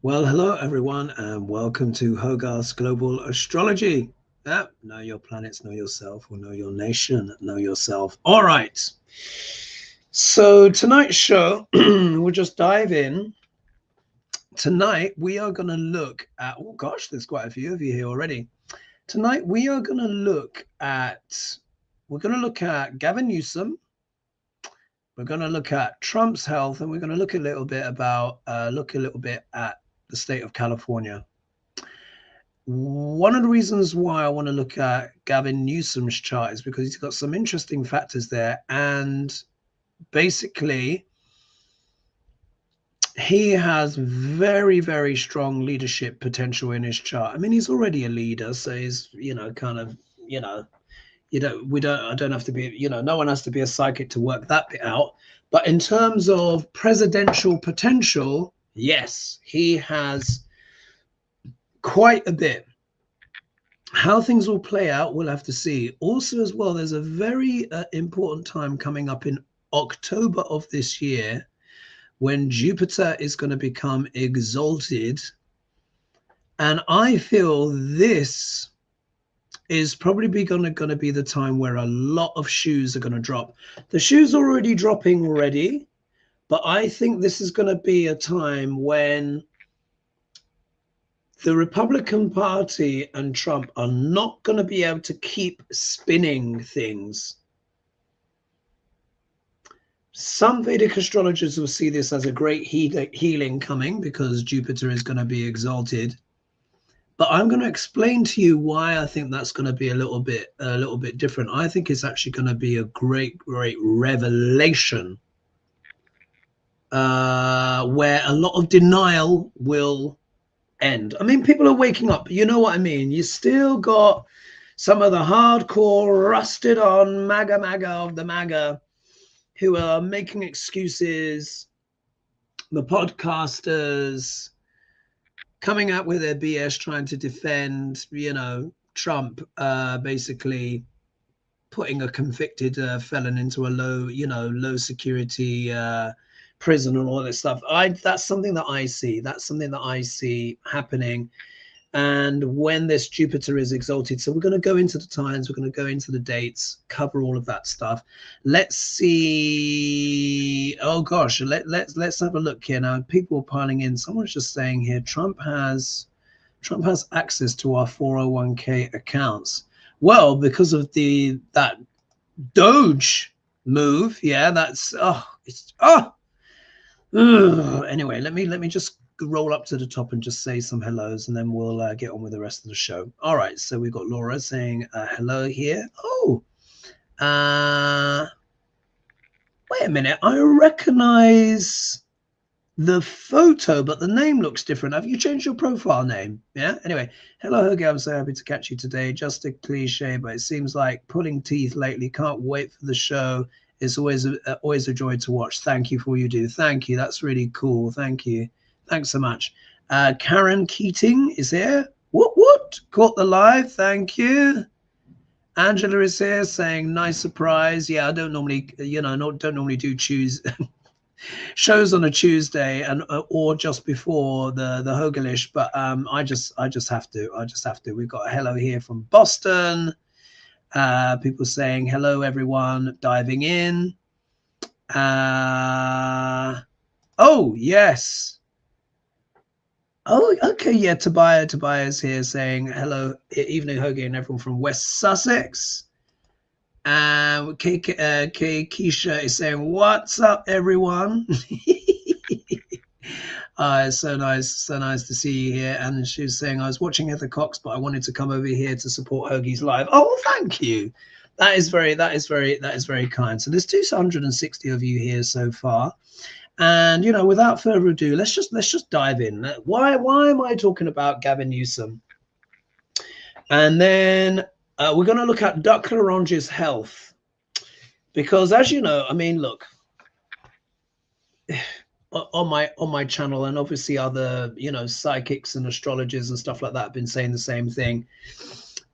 Well, hello everyone, and welcome to Hogarth's Global Astrology. Know your planets, know yourself, or know your nation, know yourself. All right. So tonight's show, we'll just dive in. Tonight we are going to look at. Oh gosh, there's quite a few of you here already. Tonight we are going to look at. We're going to look at Gavin Newsom. We're going to look at Trump's health, and we're going to look a little bit at the state of California. One of the reasons why I want to look at Gavin Newsom's chart is because he's got some interesting factors there, and basically he has very, very strong leadership potential in his chart. I mean, he's already a leader, so he's, I don't have to be, no one has to be a psychic to work that bit out. But in terms of presidential potential, yes, he has quite a bit. How things will play out, we'll have to see. Also, as well, there's a very important time coming up in October of this year when Jupiter is going to become exalted. And I feel this is probably going to be the time where a lot of shoes are going to drop. The shoes are already dropping already, but I think this is going to be a time when the Republican Party and Trump are not going to be able to keep spinning things. Some Vedic astrologers will see this as a great healing coming because Jupiter is going to be exalted. But I'm going to explain to you why I think that's going to be a little bit different. I think it's actually going to be a great revelation where a lot of denial will end. I mean, people are waking up. You know what I mean? You still got some of the hardcore, rusted on MAGA of the MAGA who are making excuses. The podcasters coming out with their BS, trying to defend, Trump basically putting a convicted felon into a low security prison and all this stuff. That's something that I see. That's something that I see happening. And when this Jupiter is exalted, so we're going to go into the times, we're going to go into the dates, cover all of that stuff. Let's see. Oh gosh, let's have a look here now. People are piling in. Someone's just saying here, Trump has access to our 401k accounts. Well, because of that Doge move, yeah, that's anyway, let me just roll up to the top and just say some hellos, and then we'll get on with the rest of the show. All right, so we've got Laura saying hello here. Oh, wait a minute, I recognize the photo, but the name looks different. Have you changed your profile name? Yeah, anyway, hello Hoagie, I'm so happy to catch you today. Just a cliche, but it seems like pulling teeth lately. Can't wait for the show. It's always a joy to watch. Thank you for all you do. Thank you, that's really cool. Thank you. Thanks so much. Karen Keating is here. What? Caught the live. Thank you. Angela is here saying nice surprise. Yeah, I don't normally, don't normally do shows on a Tuesday and or just before the Hogelish, but I just have to. We've got a hello here from Boston. People saying hello, everyone. Diving in. Oh yes. Oh, okay, yeah, Tobias here saying hello, evening Hoagie and everyone from West Sussex. Keisha is saying, what's up, everyone? It's so nice to see you here. And she's saying, I was watching Heather Cox, but I wanted to come over here to support Hoagie's live. Oh, well, thank you. That is very kind. So there's 260 of you here so far. And without further ado, let's just dive in. Why am I talking about Gavin Newsom? And then we're going to look at Duck Larange's health, because as you know, I mean, look, on my channel, and obviously other psychics and astrologers and stuff like that have been saying the same thing.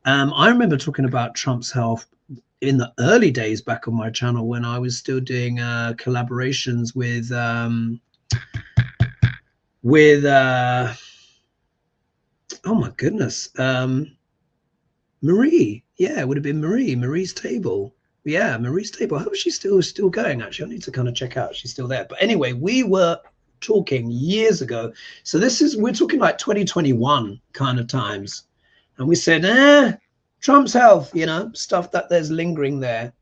I remember talking about Trump's health in the early days back on my channel when I was still doing collaborations with with oh my goodness, Marie. Yeah, it would have been Marie's table. Yeah, Marie's table. I hope she's still going. Actually, I need to kind of check out if she's still there. But anyway, we were talking years ago. So we're talking like 2021 kind of times. And we said, Trump's health, you know, stuff that there's lingering there.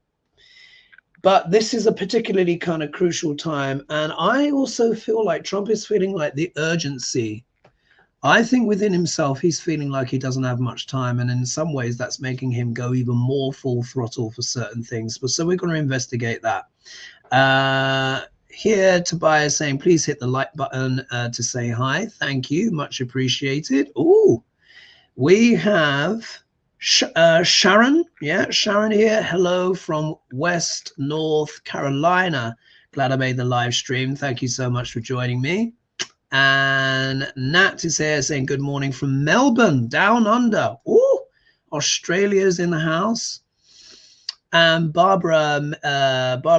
But this is a particularly kind of crucial time. And I also feel like Trump is feeling like the urgency. I think within himself, he's feeling like he doesn't have much time. And in some ways, that's making him go even more full throttle for certain things. But so we're going to investigate that. Here, Tobias saying, please hit the like button to say hi. Thank you. Much appreciated. Oh, we have Sharon. Yeah, Sharon here. Hello from West North Carolina. Glad I made the live stream. Thank you so much for joining me. And Nat is here saying good morning from Melbourne, down under. Oh, Australia's in the house. And Barbara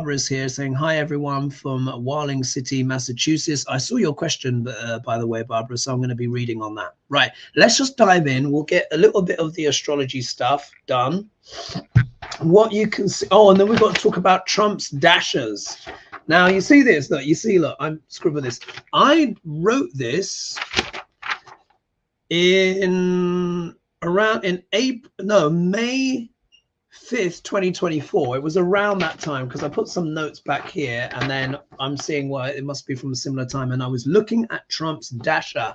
is here saying hi everyone from Warling City, Massachusetts. I saw your question, by the way, Barbara, so I'm going to be reading on that. Right, let's just dive in. We'll get a little bit of the astrology stuff done. What you can see. Oh, and then we've got to talk about Trump's dashers. Now you see this, look, I'm scribbling this. I wrote this in May 5th, 2024. It was around that time because I put some notes back here and then I'm seeing why it must be from a similar time. And I was looking at Trump's dasher.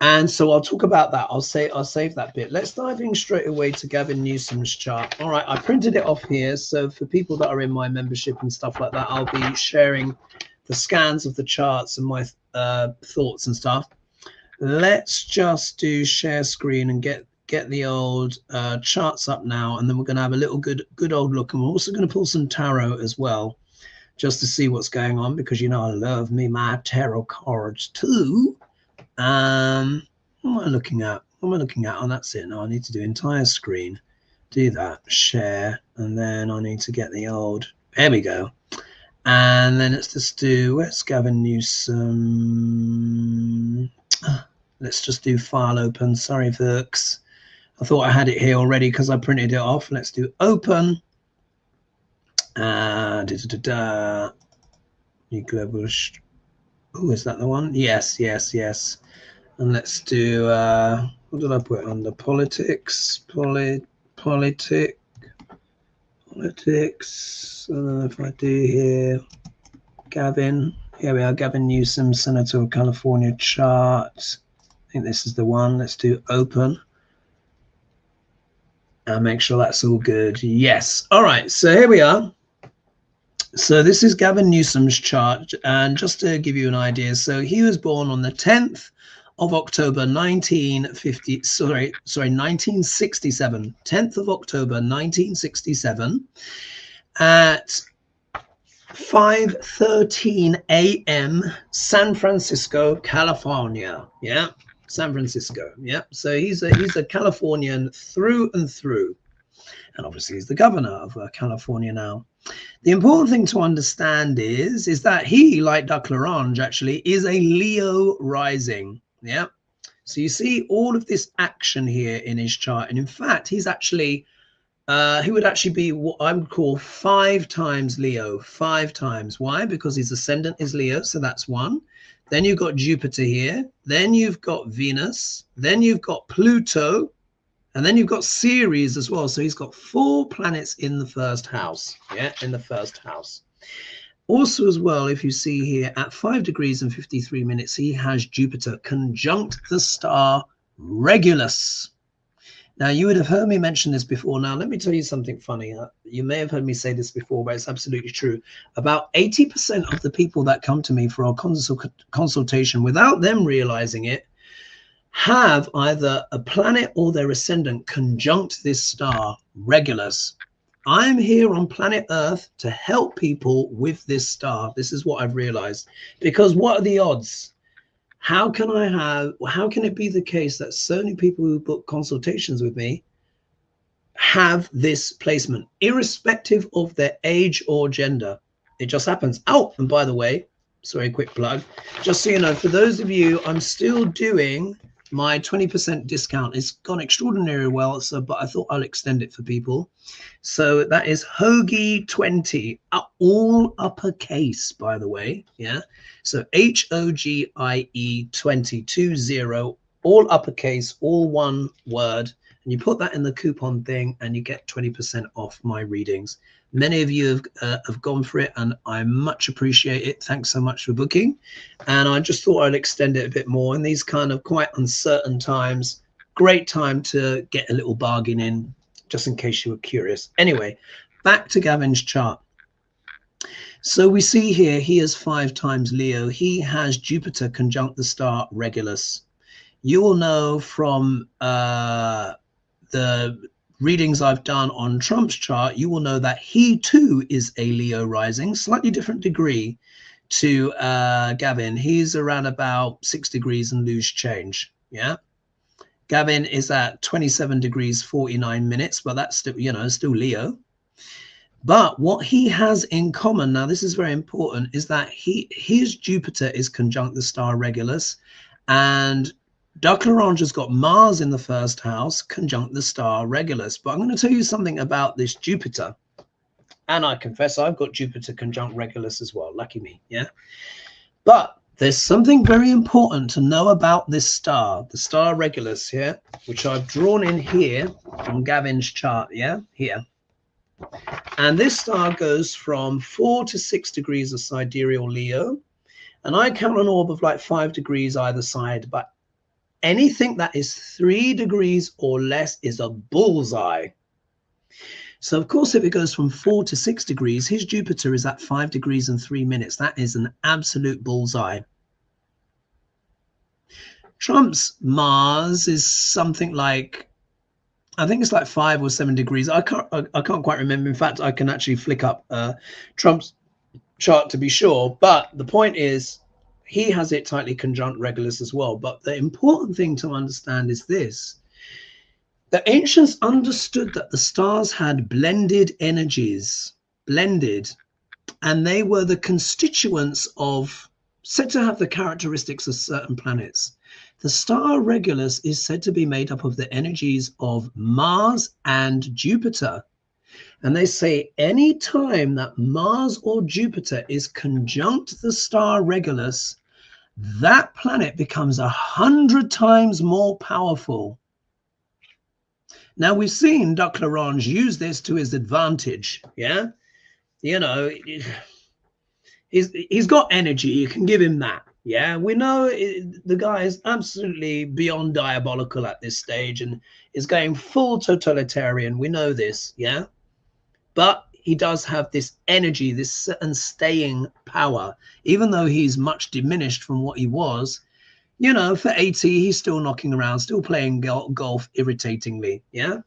And so I'll talk about that. I'll save that bit. Let's dive in straight away to Gavin Newsom's chart. All right, I printed it off here. So for people that are in my membership and stuff like that, I'll be sharing the scans of the charts and my thoughts and stuff. Let's just do share screen and get the old charts up now. And then we're going to have a little good old look. And we're also going to pull some tarot as well, just to see what's going on, because, you know, I love me my tarot cards too. What am I looking at? What am I looking at? Oh, that's it. No, I need to do entire screen. Do that. Share. And then I need to get the old. There we go. And then let's just do. Where's Gavin Newsom? Let's just do file open. Sorry, folks. I thought I had it here already because I printed it off. Let's do open. New global. Oh, is that the one? Yes. And let's do, what did I put under? Politics. Politics. I don't know if I do here. Gavin. Here we are. Gavin Newsom, Senator of California chart. I think this is the one. Let's do open. And make sure that's all good. Yes. All right. So here we are. So this is Gavin Newsom's chart, and just to give you an idea, so he was born on the 10th of October 1967. 10th of October 1967 at 5:13 a.m. San Francisco, California. Yeah, San Francisco. Yeah, so he's a Californian through and through, and obviously he's the governor of California now. The important thing to understand is that he, like Duck Larange, actually is a Leo rising. Yeah. So you see all of this action here in his chart. And in fact, he's actually, he would actually be what I would call 5 times Leo, 5 times. Why? Because his ascendant is Leo. So that's 1. Then you've got Jupiter here. Then you've got Venus. Then you've got Pluto. And then you've got Ceres as well. So he's got 4 planets in the first house. Yeah, in the first house. Also as well, if you see here at 5 degrees and 53 minutes, he has Jupiter conjunct the star Regulus. Now, you would have heard me mention this before. Now, let me tell you something funny. You may have heard me say this before, but it's absolutely true. About 80% of the people that come to me for our consultation, without them realizing it, have either a planet or their ascendant conjunct this star Regulus. I'm here on planet Earth to help people with this star. This is what I've realized, because what are the odds? How can it be the case that so many people who book consultations with me have this placement, irrespective of their age or gender? It just happens. Oh, and by the way, sorry, quick plug. Just so you know, for those of you, I'm still doing my 20% discount. It's gone extraordinarily well, so but I thought I'll extend it for people. So that is Hoagie 20, all uppercase, by the way. Yeah. So HOGIE 20, all uppercase, all one word. And you put that in the coupon thing and you get 20% off my readings. Many of you have gone for it, and I much appreciate it. Thanks so much for booking. And I just thought I'd extend it a bit more in these kind of quite uncertain times. Great time to get a little bargain in, just in case you were curious. Anyway, back to Gavin's chart. So we see here, he has 5 times Leo. He has Jupiter conjunct the star Regulus. You will know from the readings I've done on Trump's chart, you will know that he too is a Leo rising, slightly different degree to Gavin. He's around about 6 degrees and loose change. Yeah. Gavin is at 27 degrees 49 minutes, but that's still, you know, still Leo. But what he has in common, now this is very important, is that his Jupiter is conjunct the star Regulus, and Dark Orange has got Mars in the first house, conjunct the star Regulus. But I'm going to tell you something about this Jupiter. And I confess I've got Jupiter conjunct Regulus as well. Lucky me, yeah? But there's something very important to know about this star, the star Regulus here, which I've drawn in here on Gavin's chart, yeah? Here. And this star goes from 4 to 6 degrees of sidereal Leo. And I count an orb of like 5 degrees either side, but anything that is 3 degrees or less is a bullseye. So, of course, if it goes from 4 to 6 degrees, his Jupiter is at 5 degrees and 3 minutes. That is an absolute bullseye. Trump's Mars is something like, I think it's like 5 or 7 degrees. I can't quite remember. In fact, I can actually flick up Trump's chart to be sure. But the point is, he has it tightly conjunct Regulus as well. But the important thing to understand is this. The ancients understood that the stars had blended energies, and they were the constituents of, said to have the characteristics of certain planets. The star Regulus is said to be made up of the energies of Mars and Jupiter. And they say any time that Mars or Jupiter is conjunct the star Regulus, that planet becomes 100 times more powerful. Now, we've seen Dr. Larange use this to his advantage. Yeah. You know, he's got energy. You can give him that. Yeah. We know the guy is absolutely beyond diabolical at this stage and is going full totalitarian. We know this. Yeah. But he does have this energy, this certain staying power, even though he's much diminished from what he was. You know, for 80, he's still knocking around, still playing golf irritatingly. Yeah.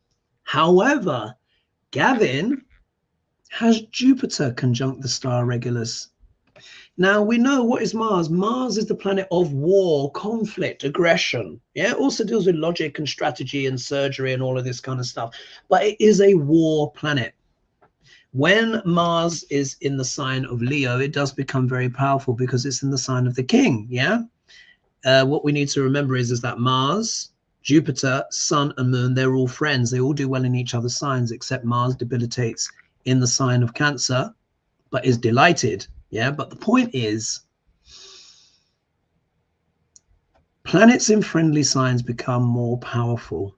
However, Gavin has Jupiter conjunct the star Regulus. Now, we know what is Mars. Mars is the planet of war, conflict, aggression. Yeah. It also deals with logic and strategy and surgery and all of this kind of stuff. But it is a war planet. When Mars is in the sign of Leo, it does become very powerful because it's in the sign of the king. Yeah. What we need to remember is that Mars, Jupiter, Sun, and Moon, they're all friends. They all do well in each other's signs, except Mars debilitates in the sign of Cancer, but is delighted. Yeah. But the point is, planets in friendly signs become more powerful.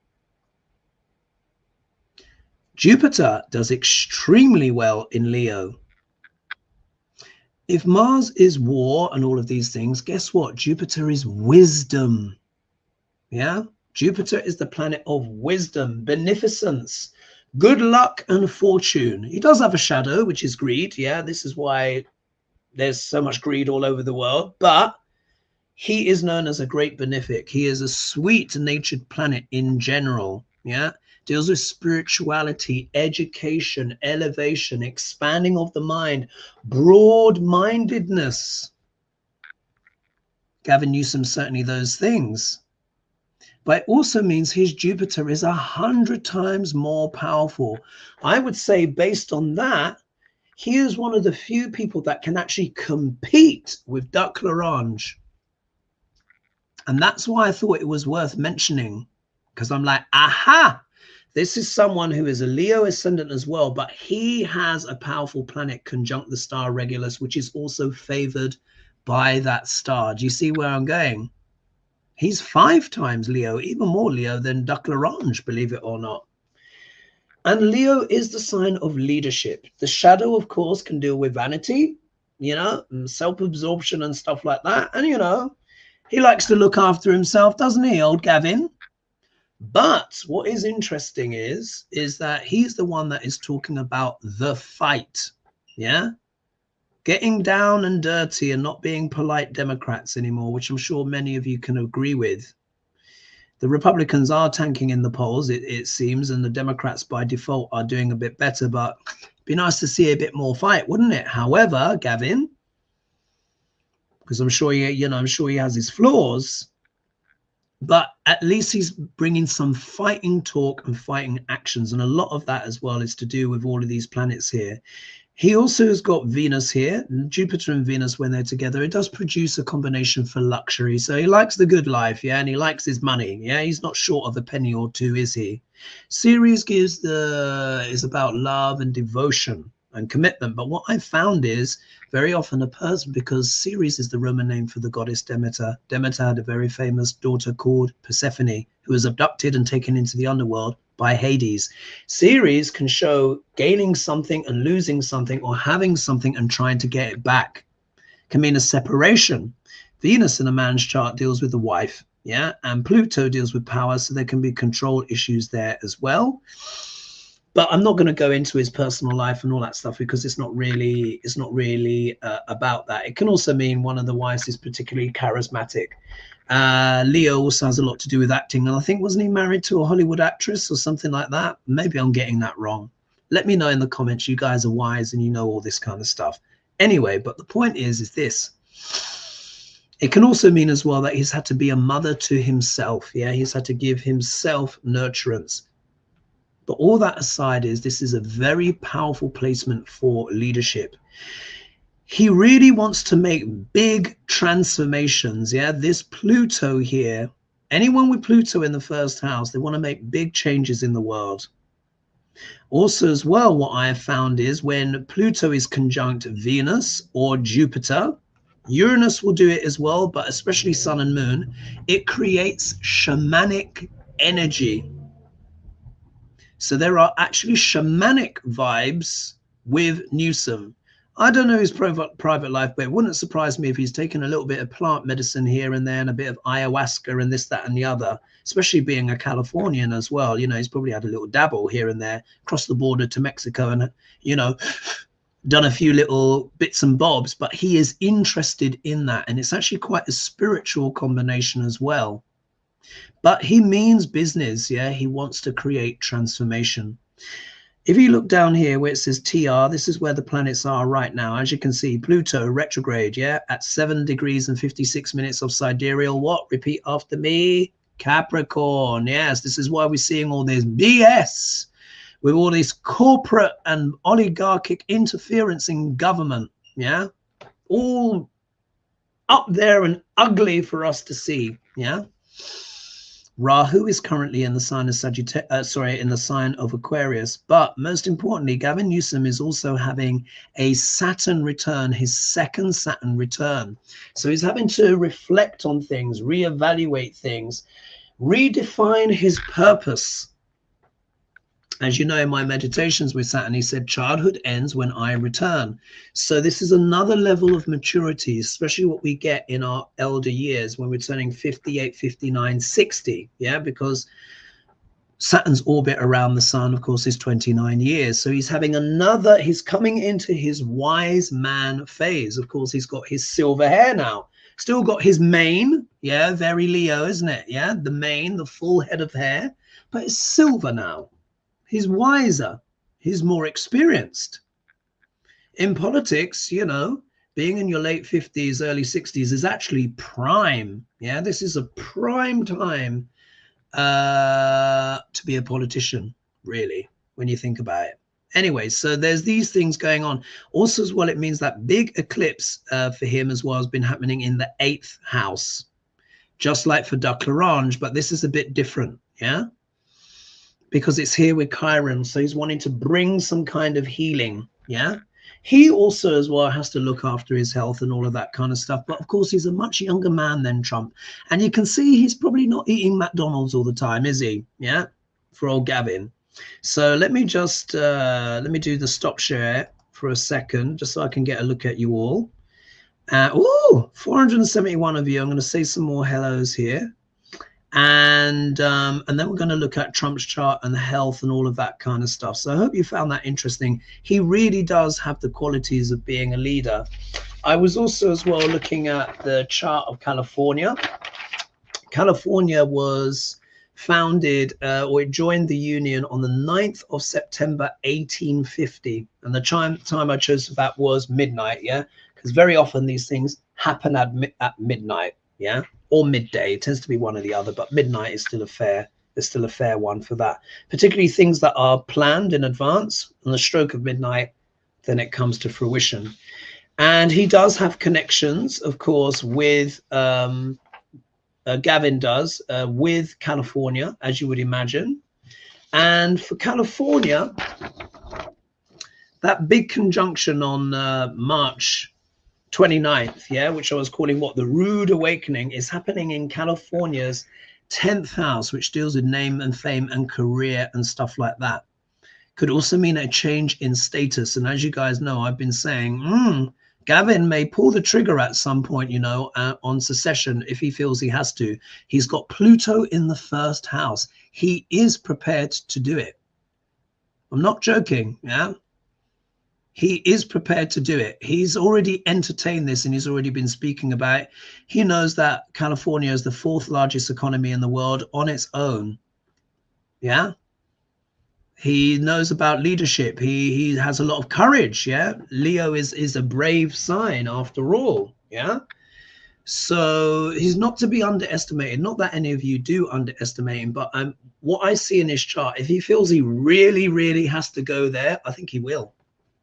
Jupiter does extremely well in Leo. If Mars is war and all of these things, guess what? Jupiter is wisdom. Yeah. Jupiter is the planet of wisdom, beneficence, good luck and fortune. He does have a shadow, which is greed. Yeah. This is why there's so much greed all over the world. But he is known as a great benefic. He is a sweet natured planet in general. Yeah. Deals with spirituality, education, elevation, expanding of the mind, broad-mindedness. Gavin Newsom, certainly those things. But it also means his Jupiter is 100 times more powerful. I would say based on that, He is one of the few people that can actually compete with Duck Larange. And that's why I thought it was worth mentioning, because I'm like, aha, this is someone who is a Leo ascendant as well, but he has a powerful planet conjunct the star Regulus, which is also favored by that star. Do you see where I'm going? He's 5 times Leo, even more Leo than Duck Larange, believe it or not. And Leo is the sign of leadership. The shadow, of course, can deal with vanity, you know, self-absorption and stuff like that. And, you know, he likes to look after himself, doesn't he, old Gavin? But what is interesting is that he's the one that is talking about the fight. Yeah. Getting down and dirty and not being polite Democrats anymore, which I'm sure many of you can agree with. The Republicans are tanking in the polls, it seems, and the Democrats by default are doing a bit better, but it'd be nice to see a bit more fight, wouldn't it? However, Gavin, because I'm sure I'm sure he has his flaws, but at least he's bringing some fighting talk and fighting actions. And a lot of that as well is to do with all of these planets here. He also has got Venus here, Jupiter and Venus, when they're together, it does produce a combination for luxury. So he likes the good life, yeah, and he likes his money. Yeah, he's not short of a penny or two, is he? Ceres is about love and devotion and commitment. But what I found is very often a person, because Ceres is the Roman name for the goddess Demeter. Demeter had a very famous daughter called Persephone, who was abducted and taken into the underworld by Hades. Ceres can show gaining something and losing something, or having something and trying to get it back. Can mean a separation. Venus in a man's chart deals with the wife, yeah, and Pluto deals with power, so there can be control issues there as well. But I'm not going to go into his personal life and all that stuff, because it's not really about that. It can also mean one of the wives is particularly charismatic. Leo also has a lot to do with acting, and I think, wasn't he married to a Hollywood actress or something like that? Maybe I'm getting that wrong. Let me know in the comments. You guys are wise and you know all this kind of stuff. Anyway, but the point is this. It can also mean as well that he's had to be a mother to himself. Yeah, he's had to give himself nurturance. But all that aside, this is a very powerful placement for leadership. He really wants to make big transformations. Yeah, this Pluto here, anyone with Pluto in the first house, they want to make big changes in the world. Also as well, what I have found is when Pluto is conjunct Venus or Jupiter, Uranus will do it as well, but especially Sun and Moon, it creates shamanic energy. So there are actually shamanic vibes with Newsom. I don't know his private life, but it wouldn't surprise me if he's taken a little bit of plant medicine here and there and a bit of ayahuasca and this, that, and the other, especially being a Californian as well. You know, he's probably had a little dabble here and there, crossed the border to Mexico and, you know, done a few little bits and bobs, but he is interested in that. And it's actually quite a spiritual combination as well. But he means business. Yeah, he wants to create transformation. If you look down here where it says TR, this is where the planets are right now. As you can see, Pluto retrograde, yeah, at 7 degrees and 56 minutes of sidereal. What? Repeat after me. Capricorn. Yes, this is why we're seeing all this BS with all this corporate and oligarchic interference in government. Yeah, all up there and ugly for us to see. Yeah. Rahu is currently in the sign of in the sign of Aquarius. But most importantly, Gavin Newsom is also having a Saturn return, his second Saturn return. So he's having to reflect on things, reevaluate things, redefine his purpose. As you know, in my meditations with Saturn, he said, childhood ends when I return. So this is another level of maturity, especially what we get in our elder years when we're turning 58, 59, 60. Yeah, because Saturn's orbit around the sun, of course, is 29 years. So he's having he's coming into his wise man phase. Of course, he's got his silver hair now. Still got his mane. Yeah, very Leo, isn't it? Yeah, the mane, the full head of hair, but it's silver now. He's wiser. He's more experienced. In politics, you know, being in your late 50s, early 60s is actually prime. Yeah, this is a prime time to be a politician, really, when you think about it. Anyway, so there's these things going on. Also, as well, it means that big eclipse for him as well has been happening in the 8th house, just like for Duck Larange, but this is a bit different, yeah? Because it's here with Chiron, so he's wanting to bring some kind of healing, yeah? He also as well has to look after his health and all of that kind of stuff. But of course, he's a much younger man than Trump. And you can see he's probably not eating McDonald's all the time, is he? Yeah, for old Gavin. So let me just, let me do the stop share for a second, just so I can get a look at you all. Oh, 471 of you. I'm going to say some more hellos here. And then we're going to look at Trump's chart and the health and all of that kind of stuff. So I hope you found that interesting. He really does have the qualities of being a leader. I was also as well looking at the chart of California. California was founded or it joined the Union on the 9th of September 1850. And the time I chose for that was midnight, yeah? Because very often these things happen at midnight, yeah? Or midday. It tends to be one or the other, but midnight is still a fair one for that. Particularly things that are planned in advance. On the stroke of midnight, then it comes to fruition. And he does have connections, of course, with Gavin does with California, as you would imagine. And for California, that big conjunction on March 29th, yeah, which I was calling what the rude awakening, is happening in California's 10th house, which deals with name and fame and career and stuff like that. Could also mean a change in status. And as you guys know, I've been saying, Gavin may pull the trigger at some point, you know, on secession if he feels he has to. He's got Pluto in the 1st house. He is prepared to do it. I'm not joking, yeah? He is prepared to do it. He's already entertained this and he's already been speaking about it. He knows that California is the 4th largest economy in the world on its own. Yeah. He knows about leadership. He has a lot of courage. Yeah. Leo is a brave sign after all. Yeah. So he's not to be underestimated. Not that any of you do underestimate him, but what I see in his chart, if he feels he really, really has to go there, I think he will.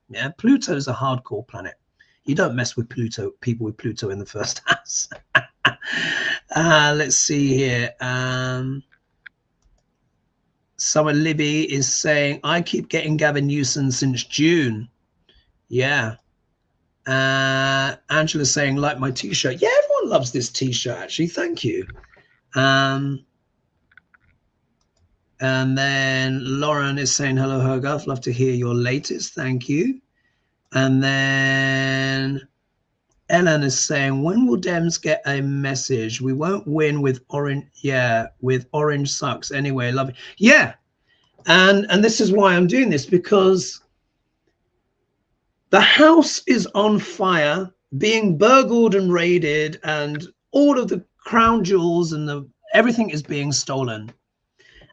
Yeah, Pluto is a hardcore planet. You don't mess with Pluto, people with Pluto in the 1st house. Let's see here. Summer Libby is saying, I keep getting Gavin Newsom since June. Yeah. Angela's saying, like my t-shirt. Yeah, everyone loves this t-shirt, actually. Thank you. And then Lauren is saying, hello, Hogarth. Love to hear your latest. Thank you. And then Ellen is saying, when will Dems get a message? We won't win with orange. Yeah, with orange sucks. Anyway, love it. Yeah. And this is why I'm doing this, because the house is on fire, being burgled and raided, and all of the crown jewels and everything is being stolen.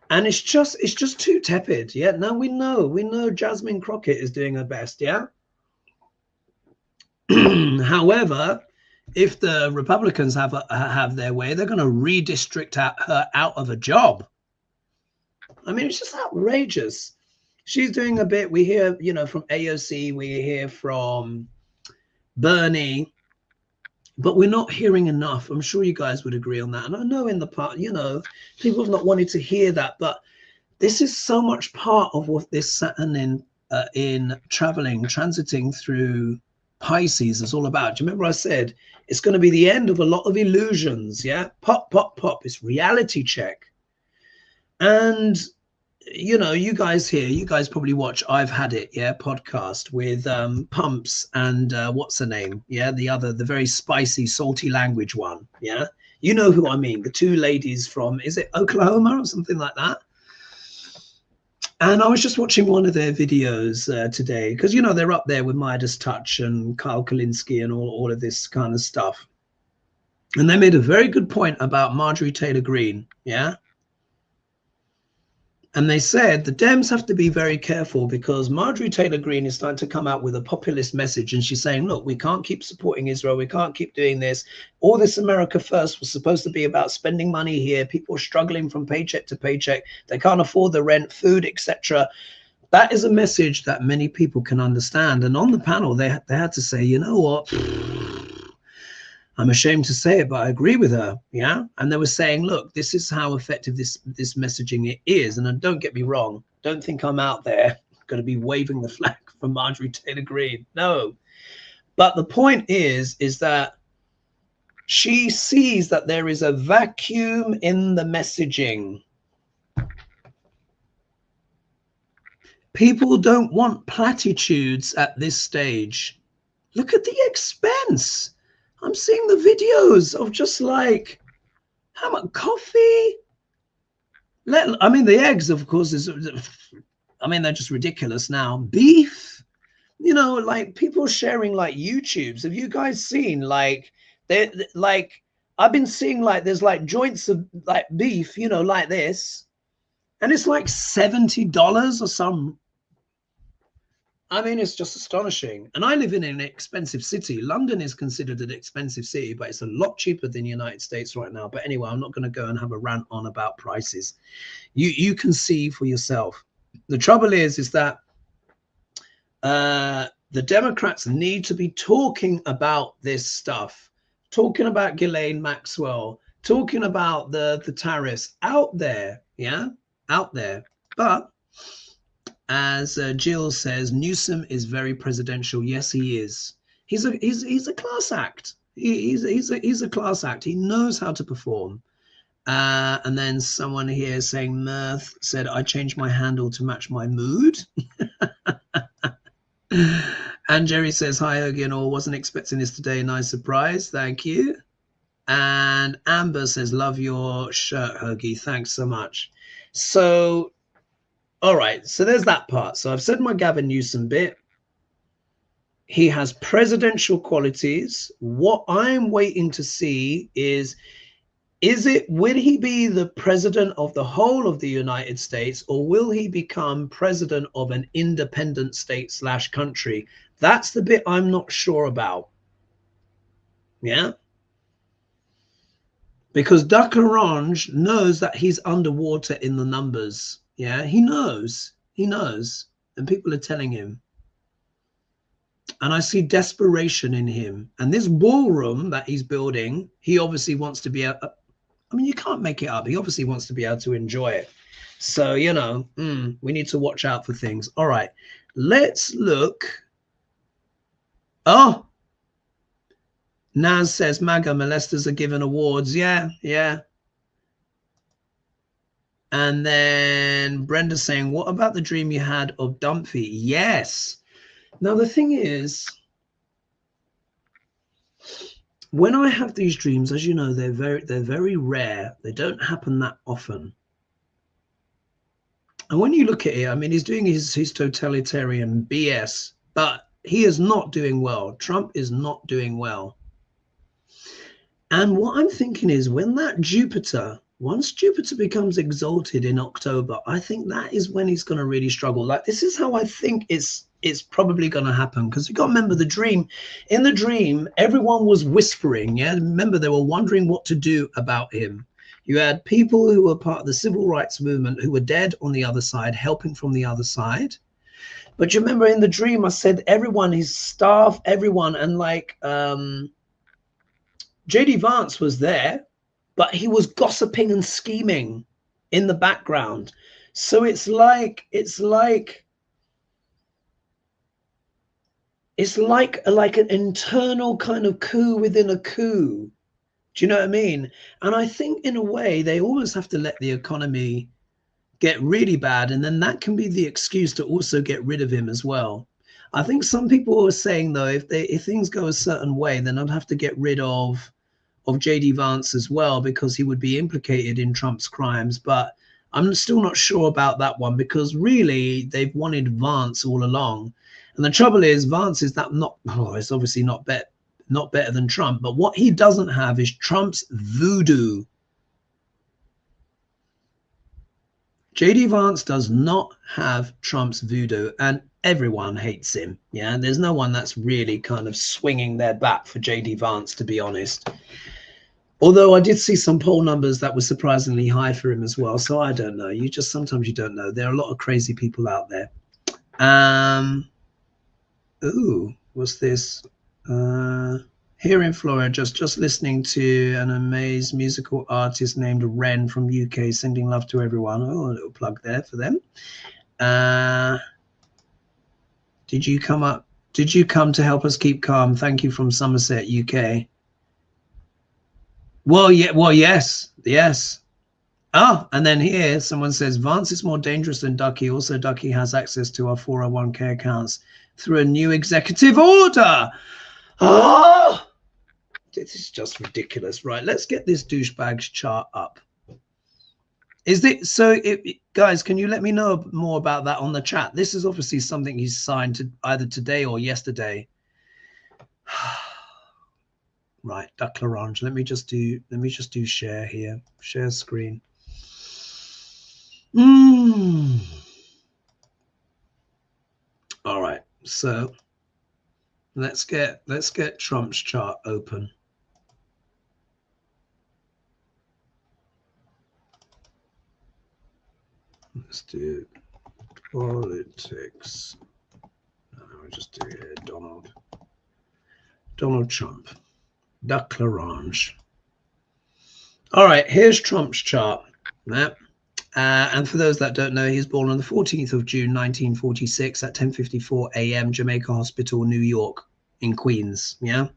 And it's just too tepid. Yeah, now we know Jasmine Crockett is doing her best. Yeah. However, if the Republicans have their way, they're going to redistrict her out of a job. I mean, it's just outrageous. She's doing a bit. We hear, you know, from AOC, we hear from Bernie, but we're not hearing enough. I'm sure you guys would agree on that. And I know in the past, you know, people have not wanted to hear that, but this is so much part of what this Saturn in transiting through Pisces is all about. Do you remember I said it's going to be the end of a lot of illusions? Yeah, pop, pop, pop. It's reality check. And you know, you guys here, you guys probably watch I've Had It, yeah, podcast with Pumps and what's her name? Yeah, the very spicy, salty language one. Yeah, you know who I mean. The 2 ladies from, is it Oklahoma or something like that? And I was just watching one of their videos today, because, you know, they're up there with Midas Touch and Kyle Kalinske and all of this kind of stuff. And they made a very good point about Marjorie Taylor Greene. Yeah. And they said the Dems have to be very careful, because Marjorie Taylor Greene is starting to come out with a populist message. And she's saying, look, we can't keep supporting Israel. We can't keep doing this. All this America First was supposed to be about spending money here. People are struggling from paycheck to paycheck. They can't afford the rent, food, etc. that is a message that many people can understand. And on the panel, they had to say, you know what? I'm ashamed to say it, but I agree with her. Yeah. And they were saying, look, this is how effective this messaging it is. And don't get me wrong. Don't think I'm out there going to be waving the flag for Marjorie Taylor Greene. No. But the point is that she sees that there is a vacuum in the messaging. People don't want platitudes at this stage. Look at the expense. I'm seeing the videos of just like, how much coffee? I mean, the eggs, of course, I mean, they're just ridiculous now. Beef, you know, like people sharing like YouTubes. Have you guys seen like, I've been seeing like, there's like joints of like beef, you know, like this. And it's like $70 or some. I mean, it's just astonishing. And I live in an expensive city. London is considered an expensive city, but it's a lot cheaper than the United States right now. But anyway, I'm not going to go and have a rant on about prices. You can see for yourself. The trouble is that the Democrats need to be talking about this stuff, talking about Ghislaine Maxwell, talking about the tariffs out there, yeah, out there. But as Jill says, Newsom is very presidential. Yes, he is. He's a class act. He's a class act. He knows how to perform. And then someone here saying, Mirth said, I changed my handle to match my mood. And Jerry says, hi again, or wasn't expecting this today. Nice surprise. Thank you. And Amber says, love your shirt, Hoagie. Thanks so much. So, all right. So there's that part. So I've said my Gavin Newsom bit. He has presidential qualities. What I'm waiting to see is will he be the president of the whole of the United States, or will he become president of an independent state / country? That's the bit I'm not sure about. Yeah. Because Duck Orange knows that he's underwater in the numbers. Yeah, he knows. He knows. And people are telling him. And I see desperation in him. And this ballroom that he's building, he obviously wants to be I mean, you can't make it up. He obviously wants to be able to enjoy it. So, you know, we need to watch out for things. All right, let's look. Oh, Naz says MAGA molesters are given awards. Yeah, yeah. And then Brenda saying, what about the dream you had of Dumpy? Yes. Now, the thing is, when I have these dreams, as you know, they're very rare. They don't happen that often. And when you look at it, I mean, he's doing his totalitarian BS, but he is not doing well. Trump is not doing well. And what I'm thinking is, when that Jupiter, once Jupiter becomes exalted in October, I think that is when he's going to really struggle. Like, this is how I think it's probably going to happen, because you got to remember the dream. In the dream, everyone was whispering. Yeah, remember, they were wondering what to do about him. You had people who were part of the civil rights movement who were dead on the other side, helping from the other side. But you remember in the dream, I said everyone, his staff, everyone, and like J D Vance was there, but he was gossiping and scheming in the background. So it's like an internal kind of coup within a coup. Do you know what I mean? And I think in a way they always have to let the economy get really bad, and then that can be the excuse to also get rid of him as well. I think some people are saying, though, if things go a certain way, then I'd have to get rid of J D Vance as well, because he would be implicated in Trump's crimes. But I'm still not sure about that one, because really they've wanted Vance all along. And the trouble is, Vance is it's obviously not better than Trump, but what he doesn't have is Trump's voodoo. J D Vance does not have Trump's voodoo, and everyone hates him. Yeah, and there's no one that's really kind of swinging their bat for J D Vance, to be honest. Although I did see some poll numbers that were surprisingly high for him as well. So I don't know. Sometimes you don't know. There are a lot of crazy people out there. Ooh, what's this? Here in Florida, just listening to an amazing musical artist named Ren from UK, sending love to everyone. Oh, a little plug there for them. Did you come up? Did you come to help us keep calm? Thank you from Somerset, UK. Well, yeah, well, yes. Oh, and then here someone says Vance is more dangerous than Ducky. Also, Ducky has access to our 401k accounts through a new executive order. Oh, this is just ridiculous. Right, let's get this douchebag's chart up. Is it so? Guys, can you let me know more about that on the chat? This is obviously something he's signed to either today or yesterday. Right, Duck Larange. Let me just do share here. Share screen. All right, so let's get Trump's chart open. Let's do politics. I'll just do here Donald Trump, Duck Larange. All right, here's Trump's chart. And for those that don't know, he was born on the 14th of June, 1946 at 10:54 a.m. Jamaica Hospital, New York in Queens. Yeah.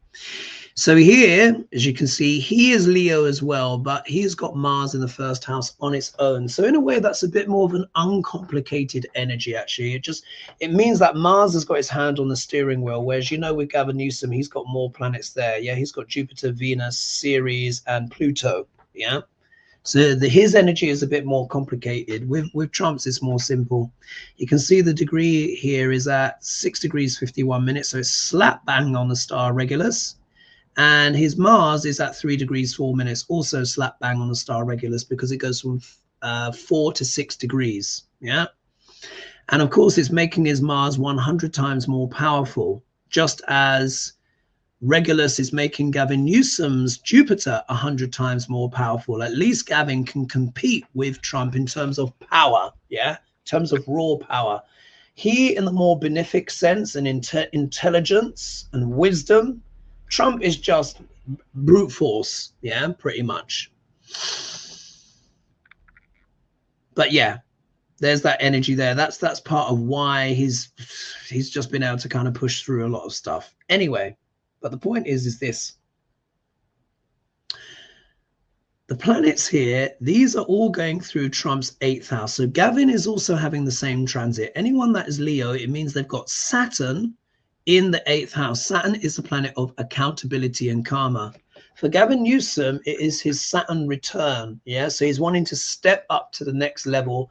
So here, as you can see, he is Leo as well, but he's got Mars in the first house on its own. So in a way, that's a bit more of an uncomplicated energy, actually. It means that Mars has got his hand on the steering wheel, whereas, you know, with Gavin Newsom, he's got more planets there. Yeah, he's got Jupiter, Venus, Ceres, and Pluto. Yeah. So his energy is a bit more complicated. With Trump's, it's more simple. You can see the degree here is at 6 degrees 51 minutes. So it's slap bang on the star Regulus. And his Mars is at 3 degrees 4 minutes, also slap bang on the star Regulus, because it goes from 4 to 6 degrees. Yeah. And of course, it's making his Mars 100 times more powerful, just as Regulus is making Gavin Newsom's Jupiter 100 times more powerful. At least Gavin can compete with Trump in terms of power, yeah, in terms of raw power. He, in the more benefic sense and intelligence and wisdom, Trump is just brute force, yeah, pretty much. But yeah, there's that energy there. That's part of why he's just been able to kind of push through a lot of stuff. Anyway. But the point is this. The planets here, these are all going through Trump's 8th house. So Gavin is also having the same transit. Anyone that is Leo, it means they've got Saturn in the 8th house. Saturn is the planet of accountability and karma. For Gavin Newsom, it is his Saturn return. Yeah, so he's wanting to step up to the next level,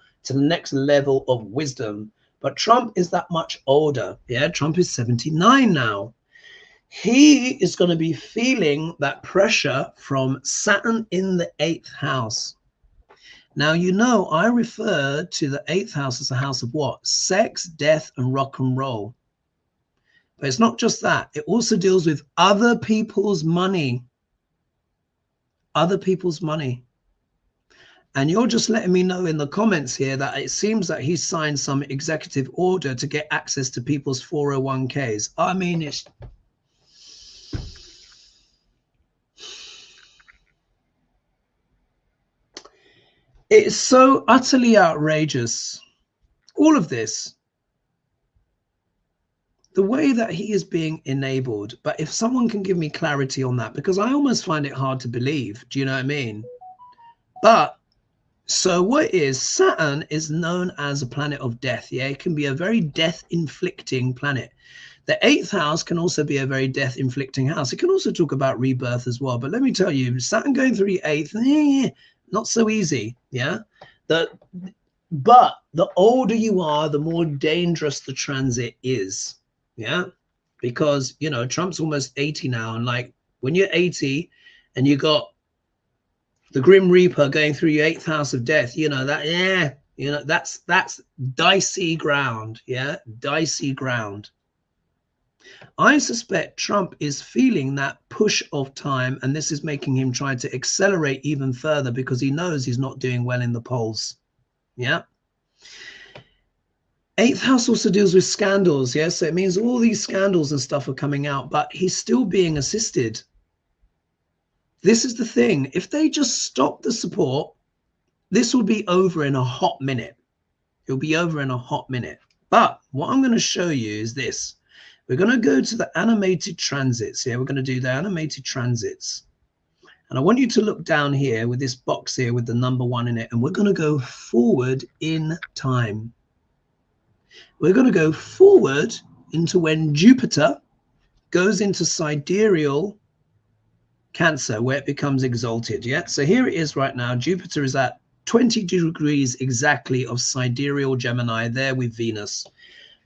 of wisdom. But Trump is that much older. Yeah, Trump is 79 now. He is going to be feeling that pressure from Saturn in the 8th house. Now, you know, I refer to the 8th house as a house of what? Sex, death, and rock and roll. But it's not just that. It also deals with other people's money. Other people's money. And you're just letting me know in the comments here that it seems that he's signed some executive order to get access to people's 401ks. I mean, it's so utterly outrageous. All of this, the way that he is being enabled. But if someone can give me clarity on that, because I almost find it hard to believe. Do you know what I mean? But so what is Saturn is known as a planet of death. Yeah, it can be a very death inflicting planet. The 8th house can also be a very death inflicting house. It can also talk about rebirth as well. But let me tell you, Saturn going through the 8th, not so easy. Yeah. But the older you are, the more dangerous the transit is. Yeah. Because, you know, Trump's almost 80 now. And like when you're 80 and you got the Grim Reaper going through your 8th house of death, you know, that, yeah, you know, that's dicey ground. Yeah. Dicey ground. I suspect Trump is feeling that push of time, and this is making him try to accelerate even further because he knows he's not doing well in the polls. Yeah. 8th house also deals with scandals. Yes, so it means all these scandals and stuff are coming out, but he's still being assisted. This is the thing. If they just stop the support, this will be over in a hot minute. It'll be over in a hot minute. But what I'm going to show you is this. We're going to go to the animated transits. Yeah, we're going to do the animated transits. And I want you to look down here with this box here with the number 1 in it. And we're going to go forward in time. We're going to go forward into when Jupiter goes into sidereal Cancer, where it becomes exalted. Yeah, so here it is right now. Jupiter is at 20 degrees exactly of sidereal Gemini there with Venus,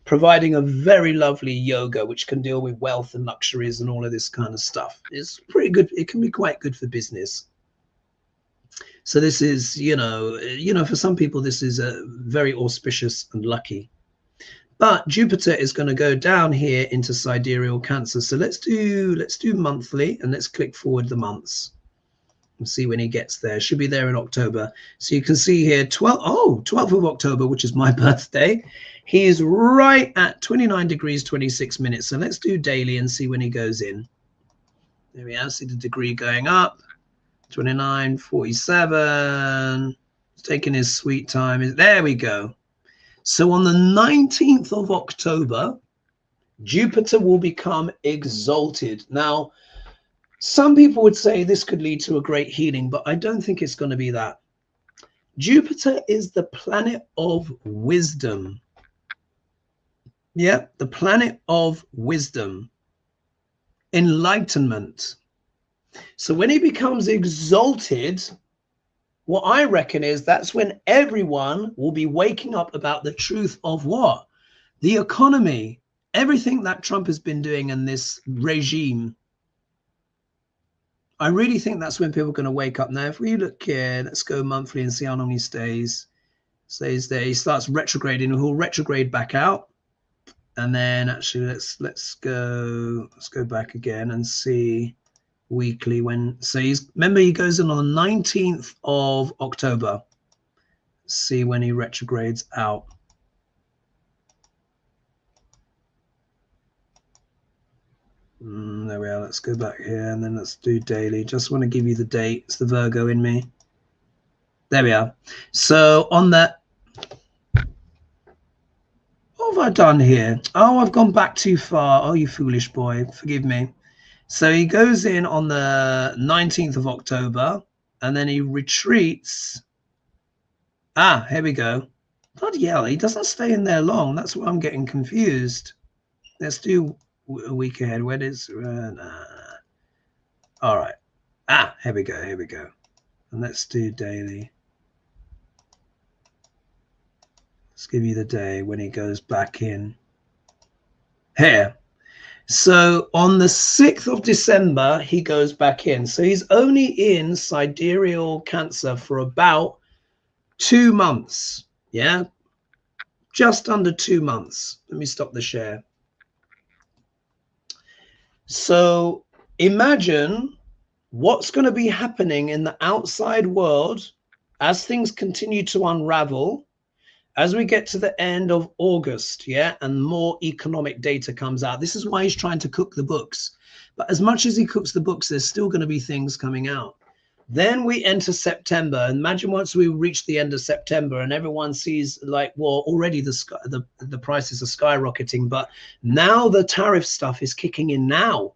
providing a very lovely yoga which can deal with wealth and luxuries and all of this kind of stuff. It's pretty good. It can be quite good for business. So this is, you know, for some people this is a very auspicious and lucky. But Jupiter is going to go down here into sidereal Cancer. So let's do monthly, and let's click forward the months and see when he gets there. Should be there in October. So you can see here 12th of October, which is my birthday. He is right at 29 degrees 26 minutes. So let's do daily and see when he goes in. There we are. See the degree going up. 29, 47. He's taking his sweet time. There we go. So on the 19th of October, Jupiter will become exalted. Now, some people would say this could lead to a great healing, but I don't think it's going to be that. Jupiter is the planet of wisdom. Yeah, the planet of wisdom, enlightenment. So when he becomes exalted, what I reckon is that's when everyone will be waking up about the truth of what? The economy, everything that Trump has been doing in this regime. I really think that's when people are going to wake up. Now, if we look here, let's go monthly and see how long he stays. Stays there. He starts retrograding. He'll retrograde back out. And then actually, let's go back again and see weekly when. So remember he goes in on the 19th of October. See when he retrogrades out. There we are. Let's go back here and then let's do daily. Just want to give you the date. It's the Virgo in me. There we are. So on that, what have I done here? Oh, I've gone back too far. Oh, you foolish boy. Forgive me. So he goes in on the 19th of October and then he retreats. Ah, here we go. Bloody hell, he doesn't stay in there long. That's why I'm getting confused. Let's do a week ahead. Where is all right. Ah, here we go. And let's do daily. Let's give you the day when he goes back in here. So on the 6th of December he goes back in. So he's only in sidereal Cancer for about 2 months. Yeah, just under 2 months. Let me stop the share. So imagine what's going to be happening in the outside world as things continue to unravel, as we get to the end of August, yeah, and more economic data comes out. This is why he's trying to cook the books. But as much as he cooks the books, there's still going to be things coming out. Then we enter September. Imagine once we reach the end of September and everyone sees like, well, already the prices are skyrocketing, but now the tariff stuff is kicking in now.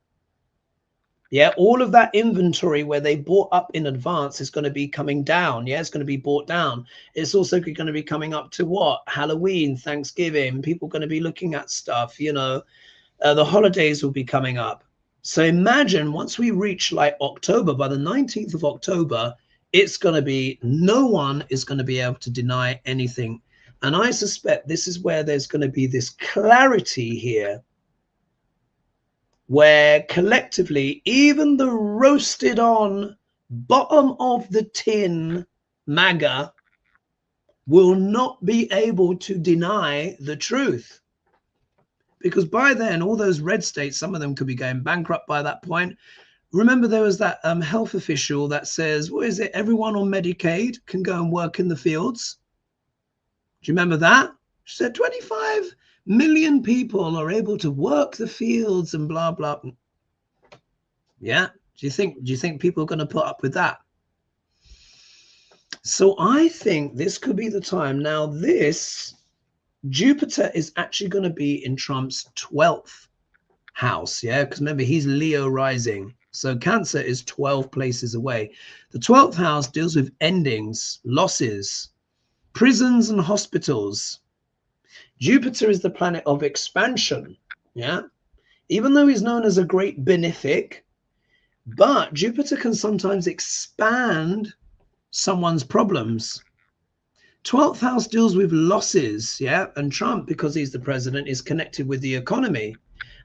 Yeah, all of that inventory where they bought up in advance is going to be coming down. Yeah, it's going to be bought down. It's also going to be coming up to what? Halloween, Thanksgiving. People are going to be looking at stuff, you know, the holidays will be coming up. So imagine once we reach like October, by the 19th of October, it's going to be, no one is going to be able to deny anything. And I suspect this is where there's going to be this clarity here, where collectively, even the roasted on bottom of the tin MAGA will not be able to deny the truth. Because by then, all those red states, some of them could be going bankrupt by that point. Remember, there was that health official that says, what is it? Everyone on Medicaid can go and work in the fields. Do you remember that? She said 25 million people are able to work the fields and blah, blah. Yeah. Do you think people are going to put up with that? So I think this could be the time. Now, this Jupiter is actually going to be in Trump's 12th house. Yeah. Because remember, he's Leo rising. So Cancer is 12 places away. The 12th house deals with endings, losses, prisons and hospitals. Jupiter is the planet of expansion. Yeah. Even though he's known as a great benefic, but Jupiter can sometimes expand someone's problems. 12th house deals with losses, yeah, and Trump, because he's the president, is connected with the economy.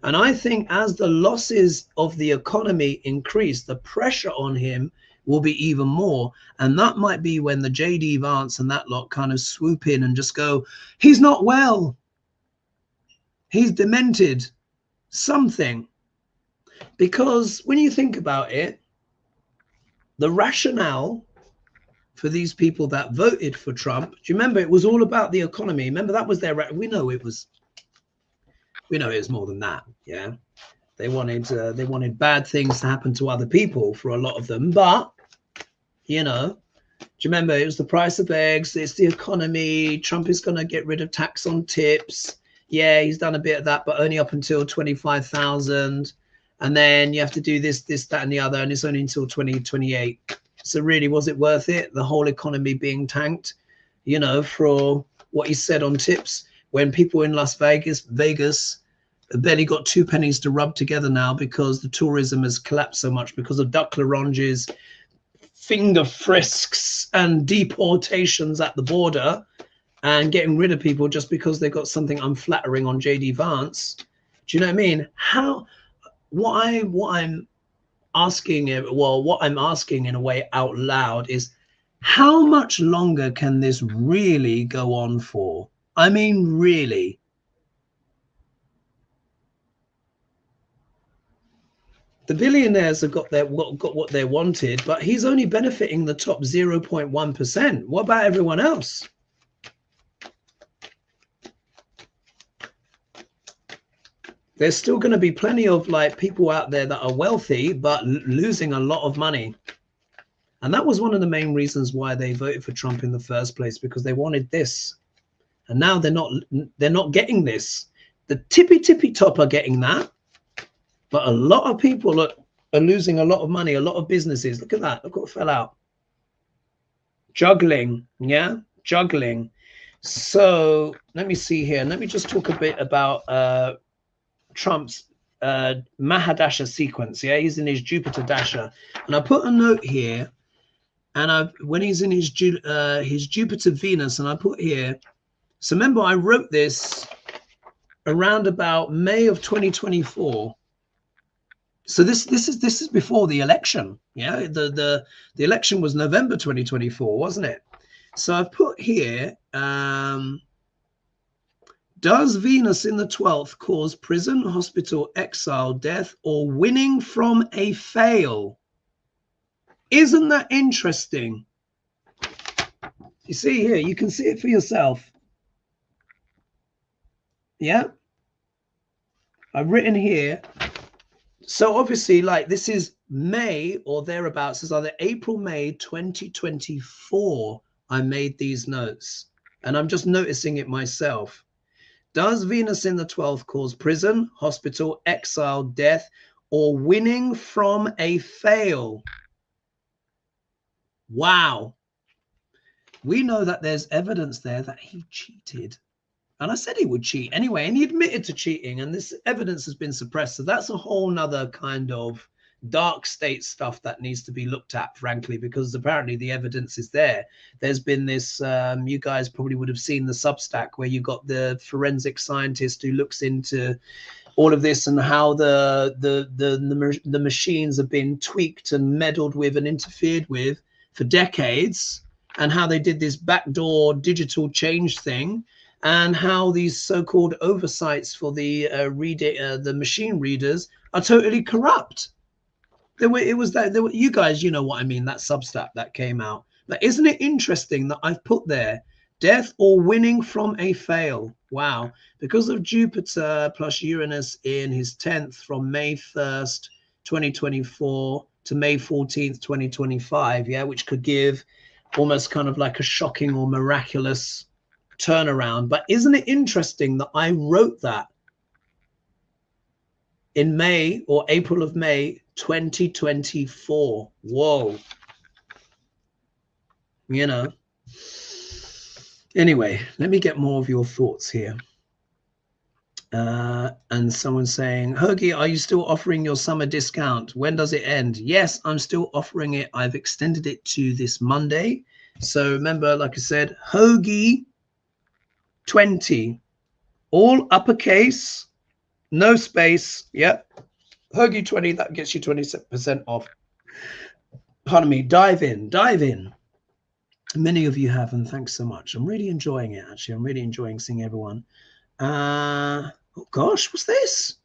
And I think as the losses of the economy increase, the pressure on him will be even more. And that might be when the J D Vance and that lot kind of swoop in and just go, he's not well, he's demented, something. Because when you think about it, the rationale for these people that voted for Trump, do you remember it was all about the economy? Remember that was their, we know it was more than that. Yeah, they wanted bad things to happen to other people for a lot of them, but you know, do you remember it was the price of eggs, it's the economy, Trump is going to get rid of tax on tips. Yeah, he's done a bit of that, but only up until 25,000, and then you have to do this, that and the other, and it's only until 2028. So really, was it worth it? The whole economy being tanked, you know, for what he said on tips, when people in Las Vegas barely got 2 pennies to rub together now because the tourism has collapsed so much because of duck laranges, finger frisks and deportations at the border and getting rid of people just because they got something unflattering on J D Vance. Do you know what I mean? What I'm asking in a way out loud is, how much longer can this really go on for? I mean, really. The billionaires have got what they wanted, but he's only benefiting the top 0.1%. What about everyone else? There's still going to be plenty of like people out there that are wealthy but losing a lot of money. And that was one of the main reasons why they voted for Trump in the first place, because they wanted this. And now they're not getting this. The tippy top are getting that, but a lot of people are losing a lot of money, a lot of businesses. Look at that. Look what fell out. Juggling. Yeah, juggling. So let me see here. Let me just talk a bit about Trump's Mahadasha sequence. Yeah, he's in his Jupiter Dasha, and I put a note here, and when he's in his Jupiter Venus, and I put here. So remember, I wrote this around about May of 2024. So this is before the election. Yeah, the election was November 2024, wasn't it? So I've put here. Does Venus in the 12th cause prison, hospital, exile, death, or winning from a fail? Isn't that interesting? You see here, you can see it for yourself. Yeah. I've written here. So obviously, like, this is May or thereabouts. It's either April, May 2024. I made these notes, and I'm just noticing it myself. Does Venus in the 12th cause prison, hospital, exile, death, or winning from a fail? Wow. We know that there's evidence there that he cheated. And I said he would cheat anyway, and he admitted to cheating, and this evidence has been suppressed. So that's a whole nother kind of dark state stuff that needs to be looked at, frankly, because apparently the evidence is there. There's been this, you guys probably would have seen the Substack where you got the forensic scientist who looks into all of this and how the machines have been tweaked and meddled with and interfered with for decades, and how they did this backdoor digital change thing, and how these so-called oversights for the machine readers are totally corrupt. You guys, you know what I mean, that Substack that came out. But isn't it interesting that I've put there Death or winning from a fail. Wow. Because of Jupiter plus Uranus in his 10th from May 1st, 2024 to May 14th, 2025. Yeah, which could give almost kind of like a shocking or miraculous turnaround. But isn't it interesting that I wrote that in May or April of May 2024? Whoa. You know. Anyway, let me get more of your thoughts here. And someone saying, Hoagie, are you still offering your summer discount? When does it end? Yes, I'm still offering it. I've extended it to this Monday. So remember, like I said, Hoagie 20, all uppercase, no space. Yep. Hoagie 20, that gets you 20% off. Pardon me. Dive in. Many of you have, and thanks so much. I'm really enjoying it, actually. I'm really enjoying seeing everyone. Oh gosh, what's this?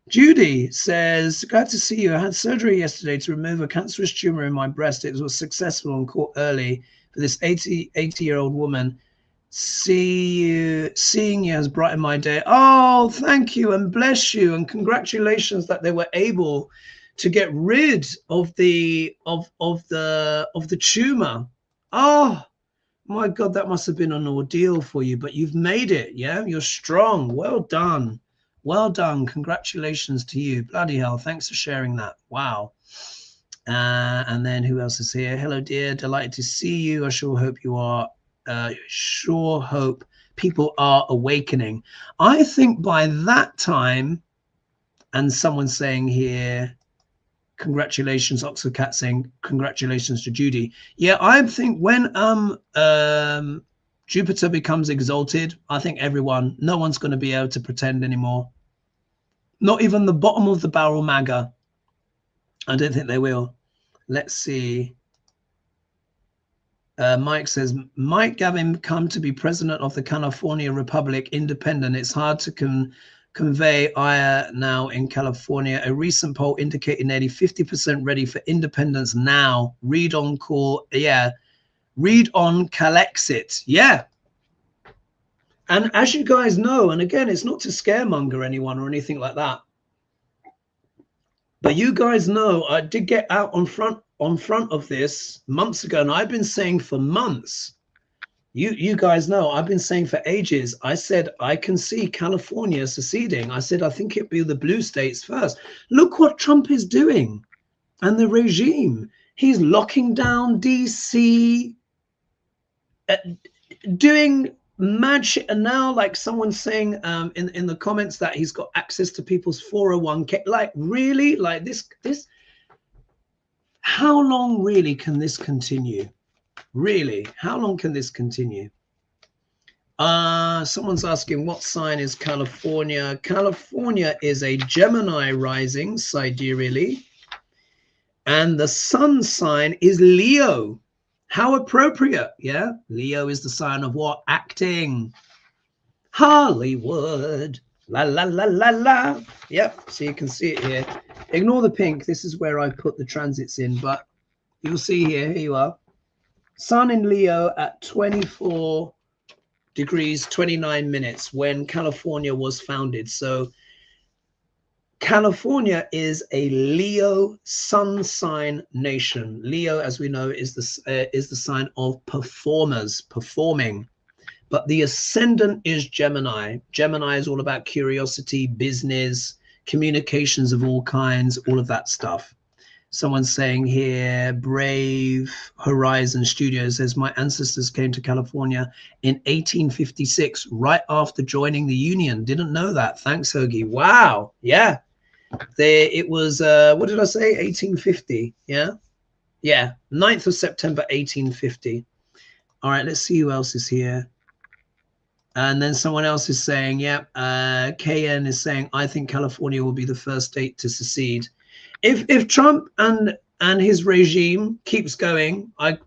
Judy says, glad to see you. I had surgery yesterday to remove a cancerous tumor in my breast. It was successful and caught early. For this 80-year-old woman, seeing you has brightened my day. Oh, thank you and bless you and congratulations that they were able to get rid of the tumor. Oh my God, that must have been an ordeal for you, but you've made it. Yeah, you're strong. Well done. Well done. Congratulations to you. Bloody hell. Thanks for sharing that. Wow. And then who else is here? Hello, dear. Delighted to see you. I sure hope you are. Sure hope people are awakening. I think by that time, and someone's saying here, congratulations, Oxford Cat saying congratulations to Judy. Yeah, I think when Jupiter becomes exalted, I think no one's going to be able to pretend anymore. Not even the bottom of the barrel MAGA. I don't think they will. Let's see. Mike says, might Gavin come to be president of the California Republic independent? It's hard to convey ire now in California. A recent poll indicated nearly 50% ready for independence now. Read on call. Yeah. Read on Calexit. Yeah. And as you guys know, and again, it's not to scaremonger anyone or anything like that, but you guys know I did get out on front of this months ago, and I've been saying for months, you guys know, I've been saying for ages, I said I can see California seceding. I said I think it'd be the blue states first. Look what Trump is doing and the regime. He's locking down DC, doing mad shit. And now, like someone's saying in the comments that he's got access to people's 401k. Like, really? Like this how long really can this continue? Really, how long can this continue? Someone's asking, what sign is California? California is a Gemini rising sidereally, and the sun sign is Leo. How appropriate. Yeah, Leo is the sign of what? Acting. Hollywood. La la la la la. Yep, so you can see it here. Ignore the pink. This is where I put the transits in, but you'll see here you are. Sun in Leo at 24 degrees 29 minutes when California was founded. So California is a Leo sun sign nation. Leo, as we know, is the sign of performers, performing. But the ascendant is Gemini. Gemini is all about curiosity, business, communications of all kinds, all of that stuff. Someone's saying here, Brave Horizon Studios says, my ancestors came to California in 1856, right after joining the Union. Didn't know that. Thanks, Hoagie. Wow. Yeah. It was, what did I say? 1850. Yeah. Yeah. 9th of September, 1850. All right. Let's see who else is here. And then someone else is saying, yeah, KN is saying, I think California will be the first state to secede. If Trump and his regime keeps going, I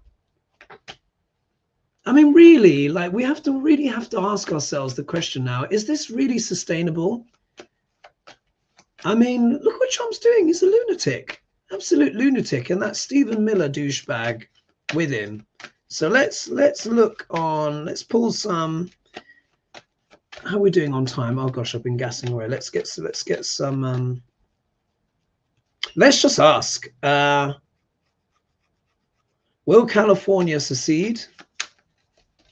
mean, really, like we really have to ask ourselves the question now, is this really sustainable? I mean, look what Trump's doing. He's a lunatic, absolute lunatic. And that Stephen Miller douchebag with him. So let's look on, let's pull some. How are we doing on time? Oh gosh, I've been gassing away. Let's get some let's just ask, will California secede?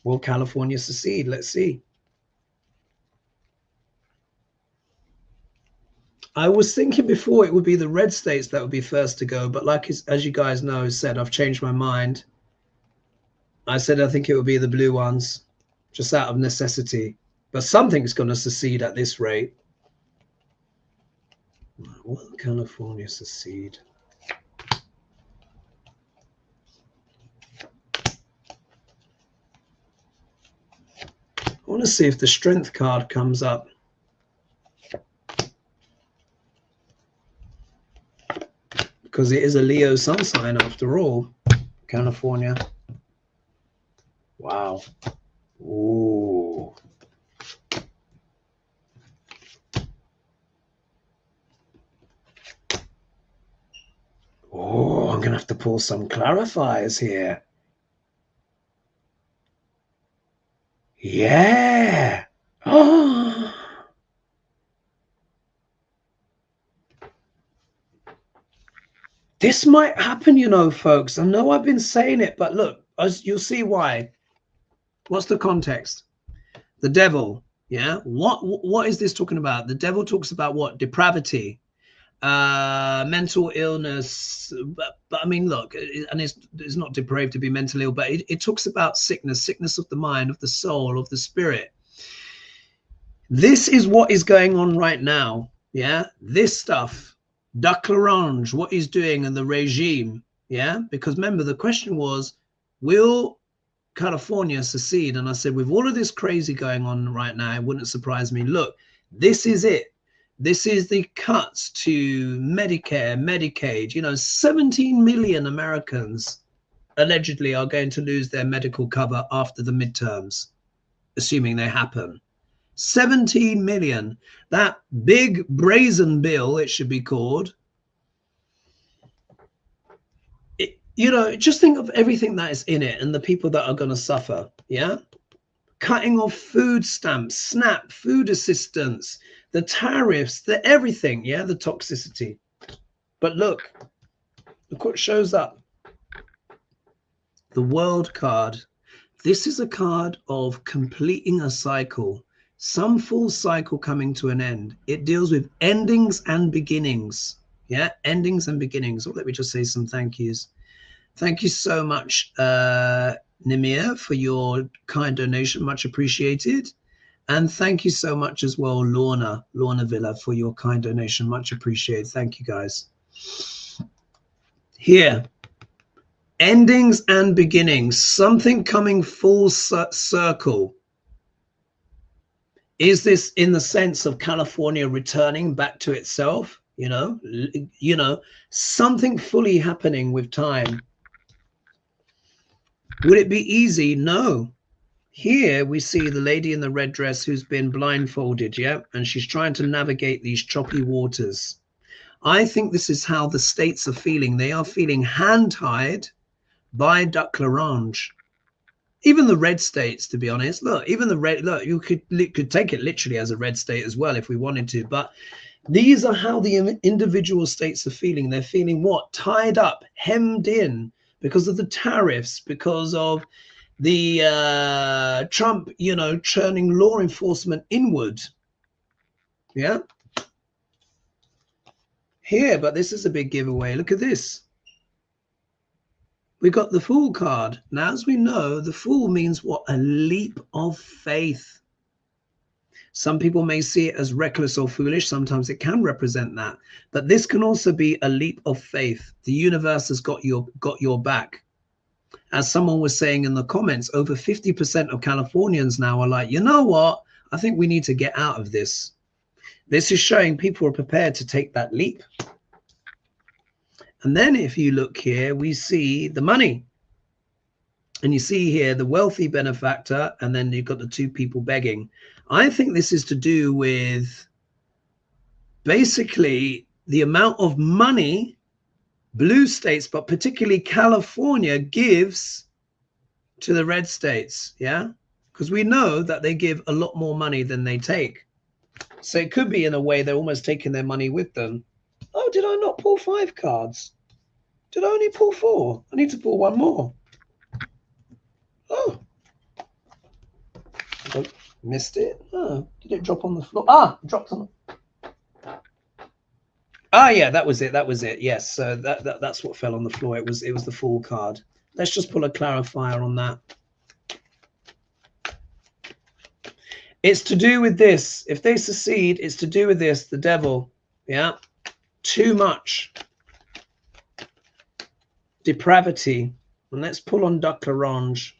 Will California secede? Let's see. I was thinking before it would be the red states that would be first to go, but like as you guys know, said, I've changed my mind. I said I think it would be the blue ones, just out of necessity. But something's going to secede at this rate. Will California secede? I want to see if the strength card comes up. Because it is a Leo sun sign after all, California. Wow. Ooh. Oh, I'm going to have to pull some clarifiers here. Yeah. Oh. This might happen, you know, folks. I know I've been saying it, but look, as you'll see why. What's the context? The devil, yeah? What is this talking about? The devil talks about what? Depravity, mental illness. But I mean, look, and it's not depraved to be mentally ill, but it talks about sickness of the mind, of the soul, of the spirit. This is what is going on right now, yeah? This stuff. Duck L'Orange, what he's doing in the regime, yeah? Because remember, the question was, will California secede? And I said, with all of this crazy going on right now, it wouldn't surprise me. Look, this is it. This is the cuts to Medicare, Medicaid. You know, 17 million Americans allegedly are going to lose their medical cover after the midterms, assuming they happen. 17 million. That big brazen bill, it should be called. You know, just think of everything that is in it and the people that are going to suffer. Yeah. Cutting off food stamps, SNAP, food assistance, the tariffs, the everything. Yeah. The toxicity. But look what shows up. The World card. This is a card of completing a cycle. Some full cycle coming to an end. It deals with endings and beginnings. Yeah, endings and beginnings. Oh, let me just say some thank yous. Thank you so much, Nimir, for your kind donation. Much appreciated. And thank you so much as well, Lorna Villa, for your kind donation. Much appreciated. Thank you, guys. Here, endings and beginnings. Something coming full circle. Is this in the sense of California returning back to itself? You know, something fully happening with time. Would it be easy? No. Here we see the lady in the red dress who's been blindfolded, yeah, and she's trying to navigate these choppy waters. I think this is how the states are feeling. They are feeling hand-tied by Duck L'Orange. Even the red states, to be honest. Look, even the red, look, you could take it literally as a red state as well if we wanted to. But these are how the individual states are feeling. They're feeling what? Tied up, hemmed in because of the tariffs, because of the Trump, you know, churning law enforcement inward. Yeah. Here, but this is a big giveaway. Look at this. We got the Fool card. Now, as we know, the Fool means what? A leap of faith. Some people may see it as reckless or foolish. Sometimes it can represent that. But this can also be a leap of faith. The universe has got your back. As someone was saying in the comments, over 50% of Californians now are like, you know what? I think we need to get out of this. This is showing people are prepared to take that leap. And then if you look here, we see the money. And you see here the wealthy benefactor, and then you've got the two people begging. I think this is to do with basically the amount of money blue states, but particularly California, gives to the red states, yeah? Because we know that they give a lot more money than they take. So it could be in a way they're almost taking their money with them. Oh, did I not pull 5 cards? Did I only pull 4? I need to pull 1 more. Oh. I missed it. Oh, did it drop on the floor? Ah, dropped on the... Ah, yeah, that was it. That was it. Yes, so that's what fell on the floor. It was the Fool card. Let's just pull a clarifier on that. It's to do with this. If they secede, it's to do with this, the devil. Yeah. Too much depravity. And let's pull on Duck L'Orange.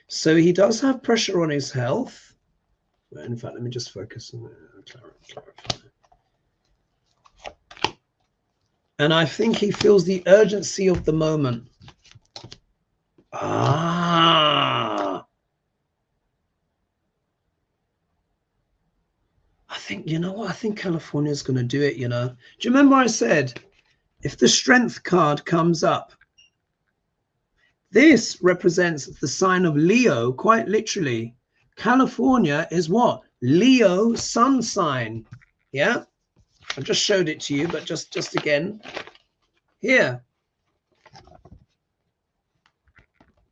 So he does have pressure on his health. In fact, let me just focus on clarify. And I think he feels the urgency of the moment. Ah. I think, you know what? I think California's going to do it, you know. Do you remember I said, if the Strength card comes up, this represents the sign of Leo, quite literally. California is what? Leo sun sign. Yeah? I just showed it to you, but just again. Here.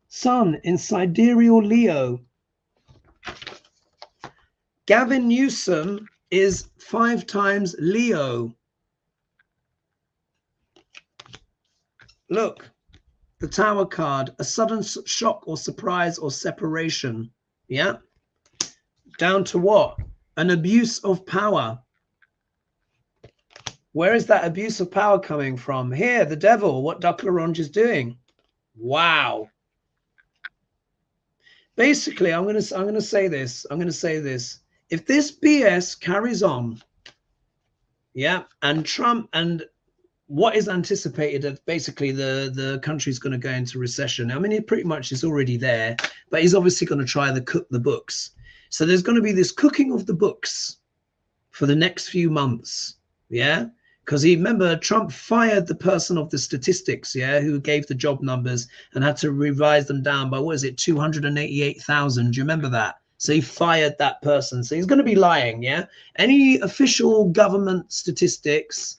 Sun in sidereal Leo. Gavin Newsom is 5 times Leo. Look, the Tower card, a sudden shock or surprise or separation. Yeah. Down to what? An abuse of power. Where is that abuse of power coming from? Here, the devil, what Duck L'Orange is doing. Wow. Basically, I'm going to say this. I'm going to say this. If this BS carries on, yeah, and Trump and what is anticipated that basically the country's going to go into recession. I mean, it pretty much is already there, but he's obviously going to try to cook the books. So there's going to be this cooking of the books for the next few months. Yeah. Because remember, Trump fired the person of the statistics, yeah, who gave the job numbers and had to revise them down by, what is it, 288,000. Do you remember that? So he fired that person. So he's going to be lying, yeah? Any official government statistics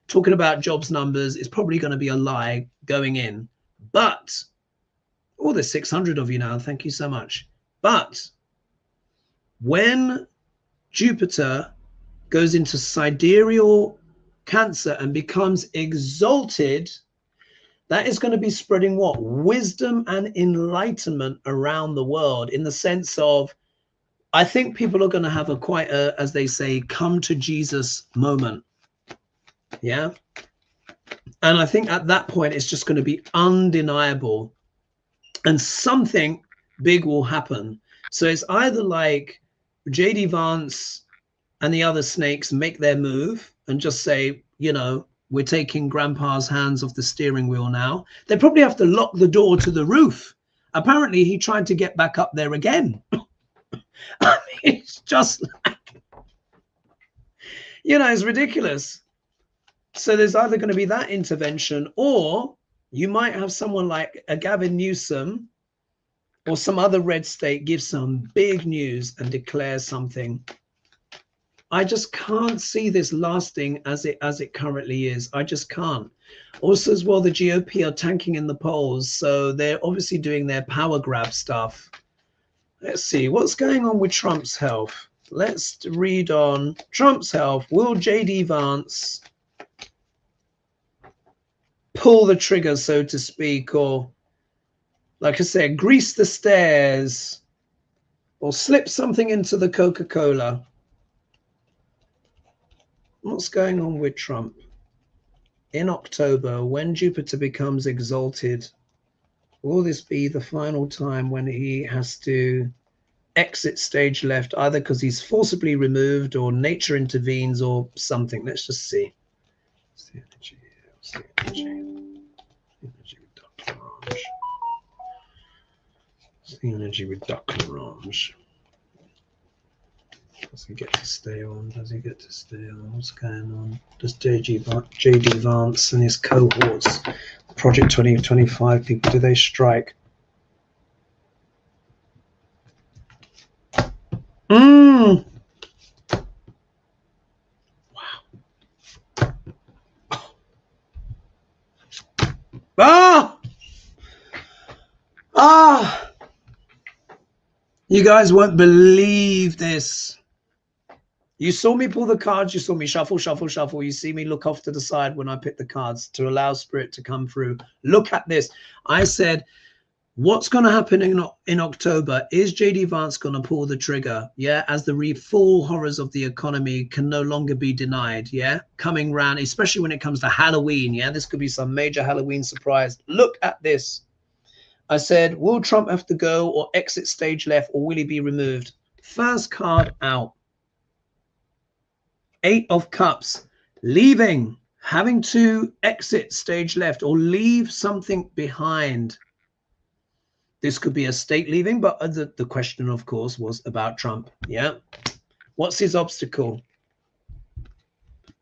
talking about jobs numbers is probably going to be a lie going in. But, oh, there's 600 of you now. Thank you so much. But when Jupiter goes into sidereal Cancer and becomes exalted, that is going to be spreading what? Wisdom and enlightenment around the world, in the sense of, I think people are going to have a quite a, as they say, come to Jesus moment. Yeah. And I think at that point, it's just going to be undeniable and something big will happen. So it's either like J D Vance and the other snakes make their move and just say, you know, we're taking grandpa's hands off the steering wheel now. They probably have to lock the door to the roof. Apparently he tried to get back up there again. I mean, it's just like, you know, it's ridiculous. So there's either going to be that intervention, or you might have someone like a Gavin Newsom or some other red state give some big news and declare something. I just can't see this lasting as it currently is. I just can't. Also, as well, the GOP are tanking in the polls, so they're obviously doing their power grab stuff. Let's see what's going on with Trump's health. Let's read on Trump's health. Will J D Vance pull the trigger, so to speak, or, like I said, grease the stairs, or slip something into the Coca-Cola? What's going on with Trump? In October, when Jupiter becomes exalted, will this be the final time when he has to exit stage left, either because he's forcibly removed or nature intervenes or something? Let's just see. What's the energy here? What's the energy? Energy with Duck L'Orange. What's the energy with Duck L'Orange? Does he get to stay on? Does he get to stay on? What's going on? Does J D Vance and his cohorts, Project 2025 people, do they strike? Wow. You guys won't believe this. You saw me pull the cards. You saw me shuffle, shuffle, shuffle. You see me look off to the side when I pick the cards to allow spirit to come through. Look at this. I said, what's going to happen in October? Is J D Vance going to pull the trigger? Yeah, as the full horrors of the economy can no longer be denied. Yeah, coming round, especially when it comes to Halloween. Yeah, this could be some major Halloween surprise. Look at this. I said, will Trump have to go or exit stage left, or will he be removed? First card out. 8 of Cups, leaving, having to exit stage left or leave something behind. This could be a state leaving, but the question, of course, was about Trump. Yeah. What's his obstacle?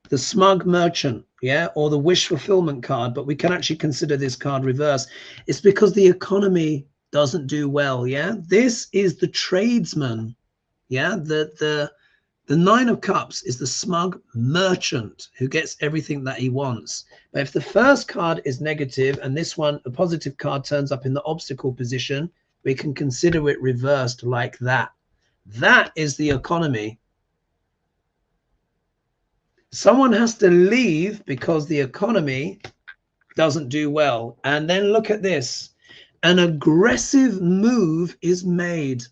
The smug merchant, yeah, or the wish fulfillment card, but we can actually consider this card reverse. It's because the economy doesn't do well, yeah. This is the tradesman, yeah. The 9 of Cups is the smug merchant who gets everything that he wants. But if the first card is negative and this one, a positive card, turns up in the obstacle position, we can consider it reversed like that. That is the economy. Someone has to leave because the economy doesn't do well. And then look at this. An aggressive move is made.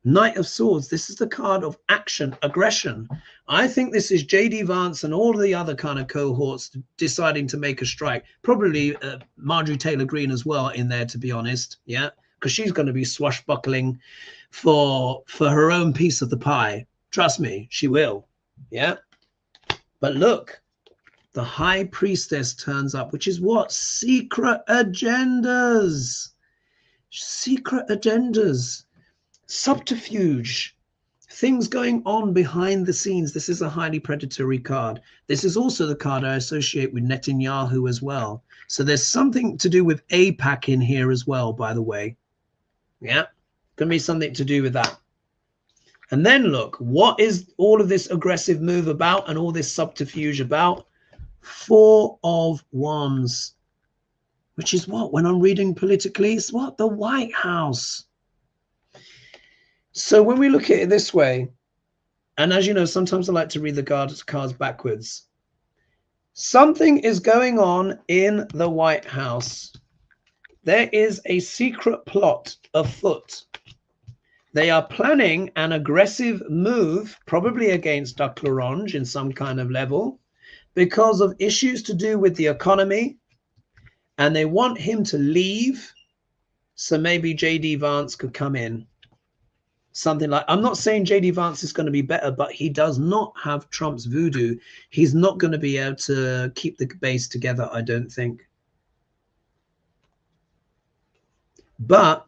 Knight of Swords. This is the card of action, aggression. I think this is J D Vance and all the other kind of cohorts deciding to make a strike. Probably Marjorie Taylor Greene as well in there, to be honest. Yeah, because she's going to be swashbuckling for her own piece of the pie. Trust me, she will. Yeah. But look, the High Priestess turns up, which is what? Secret agendas. Secret agendas. Subterfuge. Things going on behind the scenes. This is a highly predatory card. This is also the card I associate with Netanyahu as well. So there's something to do with AIPAC in here as well, by the way. Yeah, going to be something to do with that. And then look, what is all of this aggressive move about and all this subterfuge about? 4 of Wands, which is what? When I'm reading politically, it's what? The White House. So when we look at it this way, and as you know, sometimes I like to read the cards backwards. Something is going on in the White House. There is a secret plot afoot. They are planning an aggressive move, probably against Duck Larange in some kind of level, because of issues to do with the economy, and they want him to leave, so maybe J D Vance could come in. Something like, I'm not saying J D Vance is going to be better, but he does not have Trump's voodoo. He's not going to be able to keep the base together, I don't think. But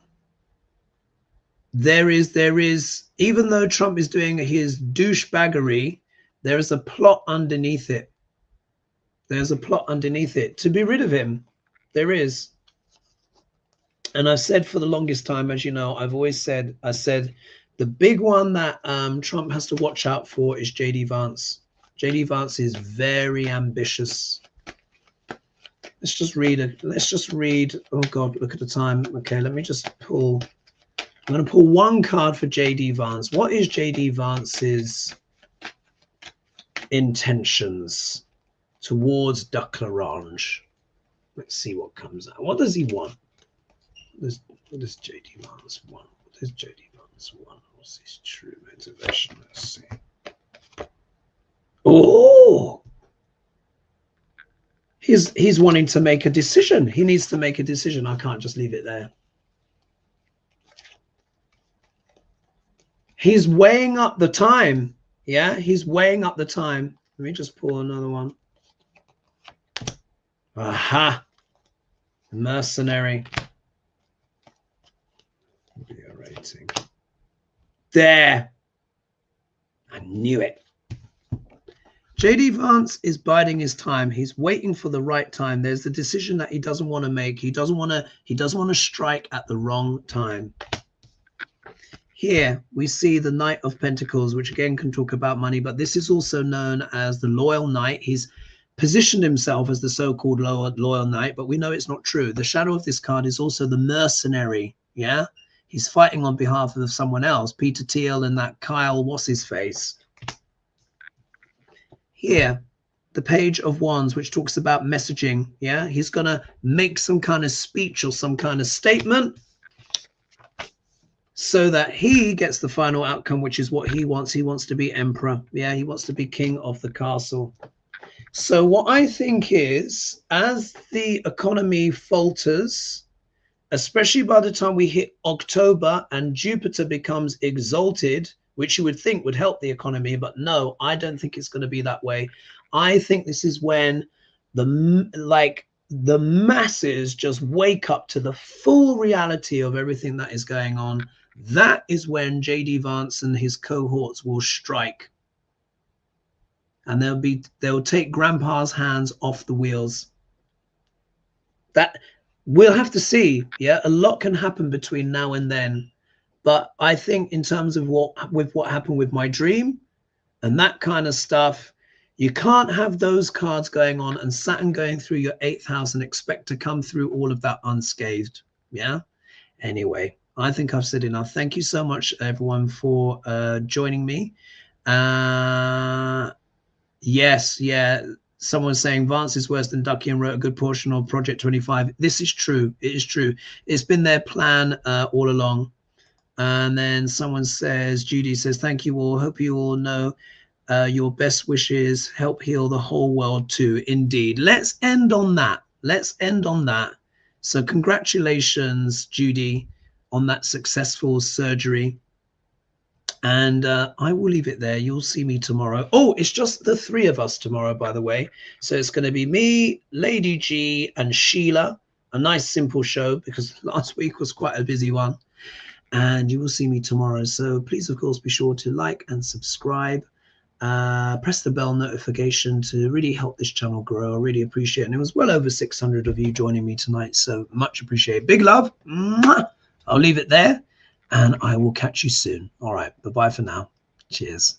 there is, even though Trump is doing his douchebaggery, there is a plot underneath it. There's a plot underneath it to be rid of him. There is. And I've said for the longest time, as you know, I said the big one that Trump has to watch out for is J D Vance. J D Vance is very ambitious. Let's just read it. Let's just read. Oh God, look at the time. Okay, let me just pull. I'm going to pull one card for J D Vance. What is J D Vance's intentions towards Duck Larange? Let's see what comes out. What does he want? What does J D Vance want? What does J D Vance want? What's his true motivation? Let's see. Oh, he's wanting to make a decision. He needs to make a decision. I can't just leave it there. He's weighing up the time. Yeah, he's weighing up the time. Let me just pull another one. Aha. Mercenary. Video rating. There. I knew it. J D Vance is biding his time. He's waiting for the right time. There's the decision that he doesn't want to make. He doesn't want to strike at the wrong time. Here we see the Knight of Pentacles, which again can talk about money, but this is also known as the Loyal Knight. He's positioned himself as the so-called loyal knight, but we know it's not true. The shadow of this card is also the mercenary. Yeah, he's fighting on behalf of someone else, Peter Thiel and that Kyle what's his face. Here, the Page of Wands, which talks about messaging. Yeah, he's gonna make some kind of speech or some kind of statement so that he gets the final outcome, which is what he wants. He wants to be emperor. Yeah, he wants to be king of the castle. So what I think is, as the economy falters, especially by the time we hit October and Jupiter becomes exalted, which you would think would help the economy, but no, I don't think it's going to be that way. I think this is when the masses just wake up to the full reality of everything that is going on. That is when J D Vance and his cohorts will strike. And they'll take grandpa's hands off the wheels. That we'll have to see. Yeah, a lot can happen between now and then. But I think in terms of what happened with my dream and that kind of stuff, you can't have those cards going on and Saturn going through your 8th house and expect to come through all of that unscathed. Yeah. Anyway, I think I've said enough. Thank you so much, everyone, for joining me. Yes, yeah. Someone's saying Vance is worse than Ducky and wrote a good portion of Project 25. This is true. It is true. It's been their plan all along. And then someone says, Judy says, thank you all. Hope you all know your best wishes. Help heal the whole world too. Indeed. Let's end on that. Let's end on that. So congratulations, Judy, on that successful surgery. And I will leave it there. You'll see me tomorrow. Oh, it's just the 3 of us tomorrow, by the way. So it's going to be me, Lady G, and Sheila. A nice, simple show because last week was quite a busy one. And you will see me tomorrow. So please, of course, be sure to like and subscribe. Press the bell notification to really help this channel grow. I really appreciate it. And it was well over 600 of you joining me tonight. So much appreciated. Big love. I'll leave it there. And I will catch you soon. All right. Bye-bye for now. Cheers.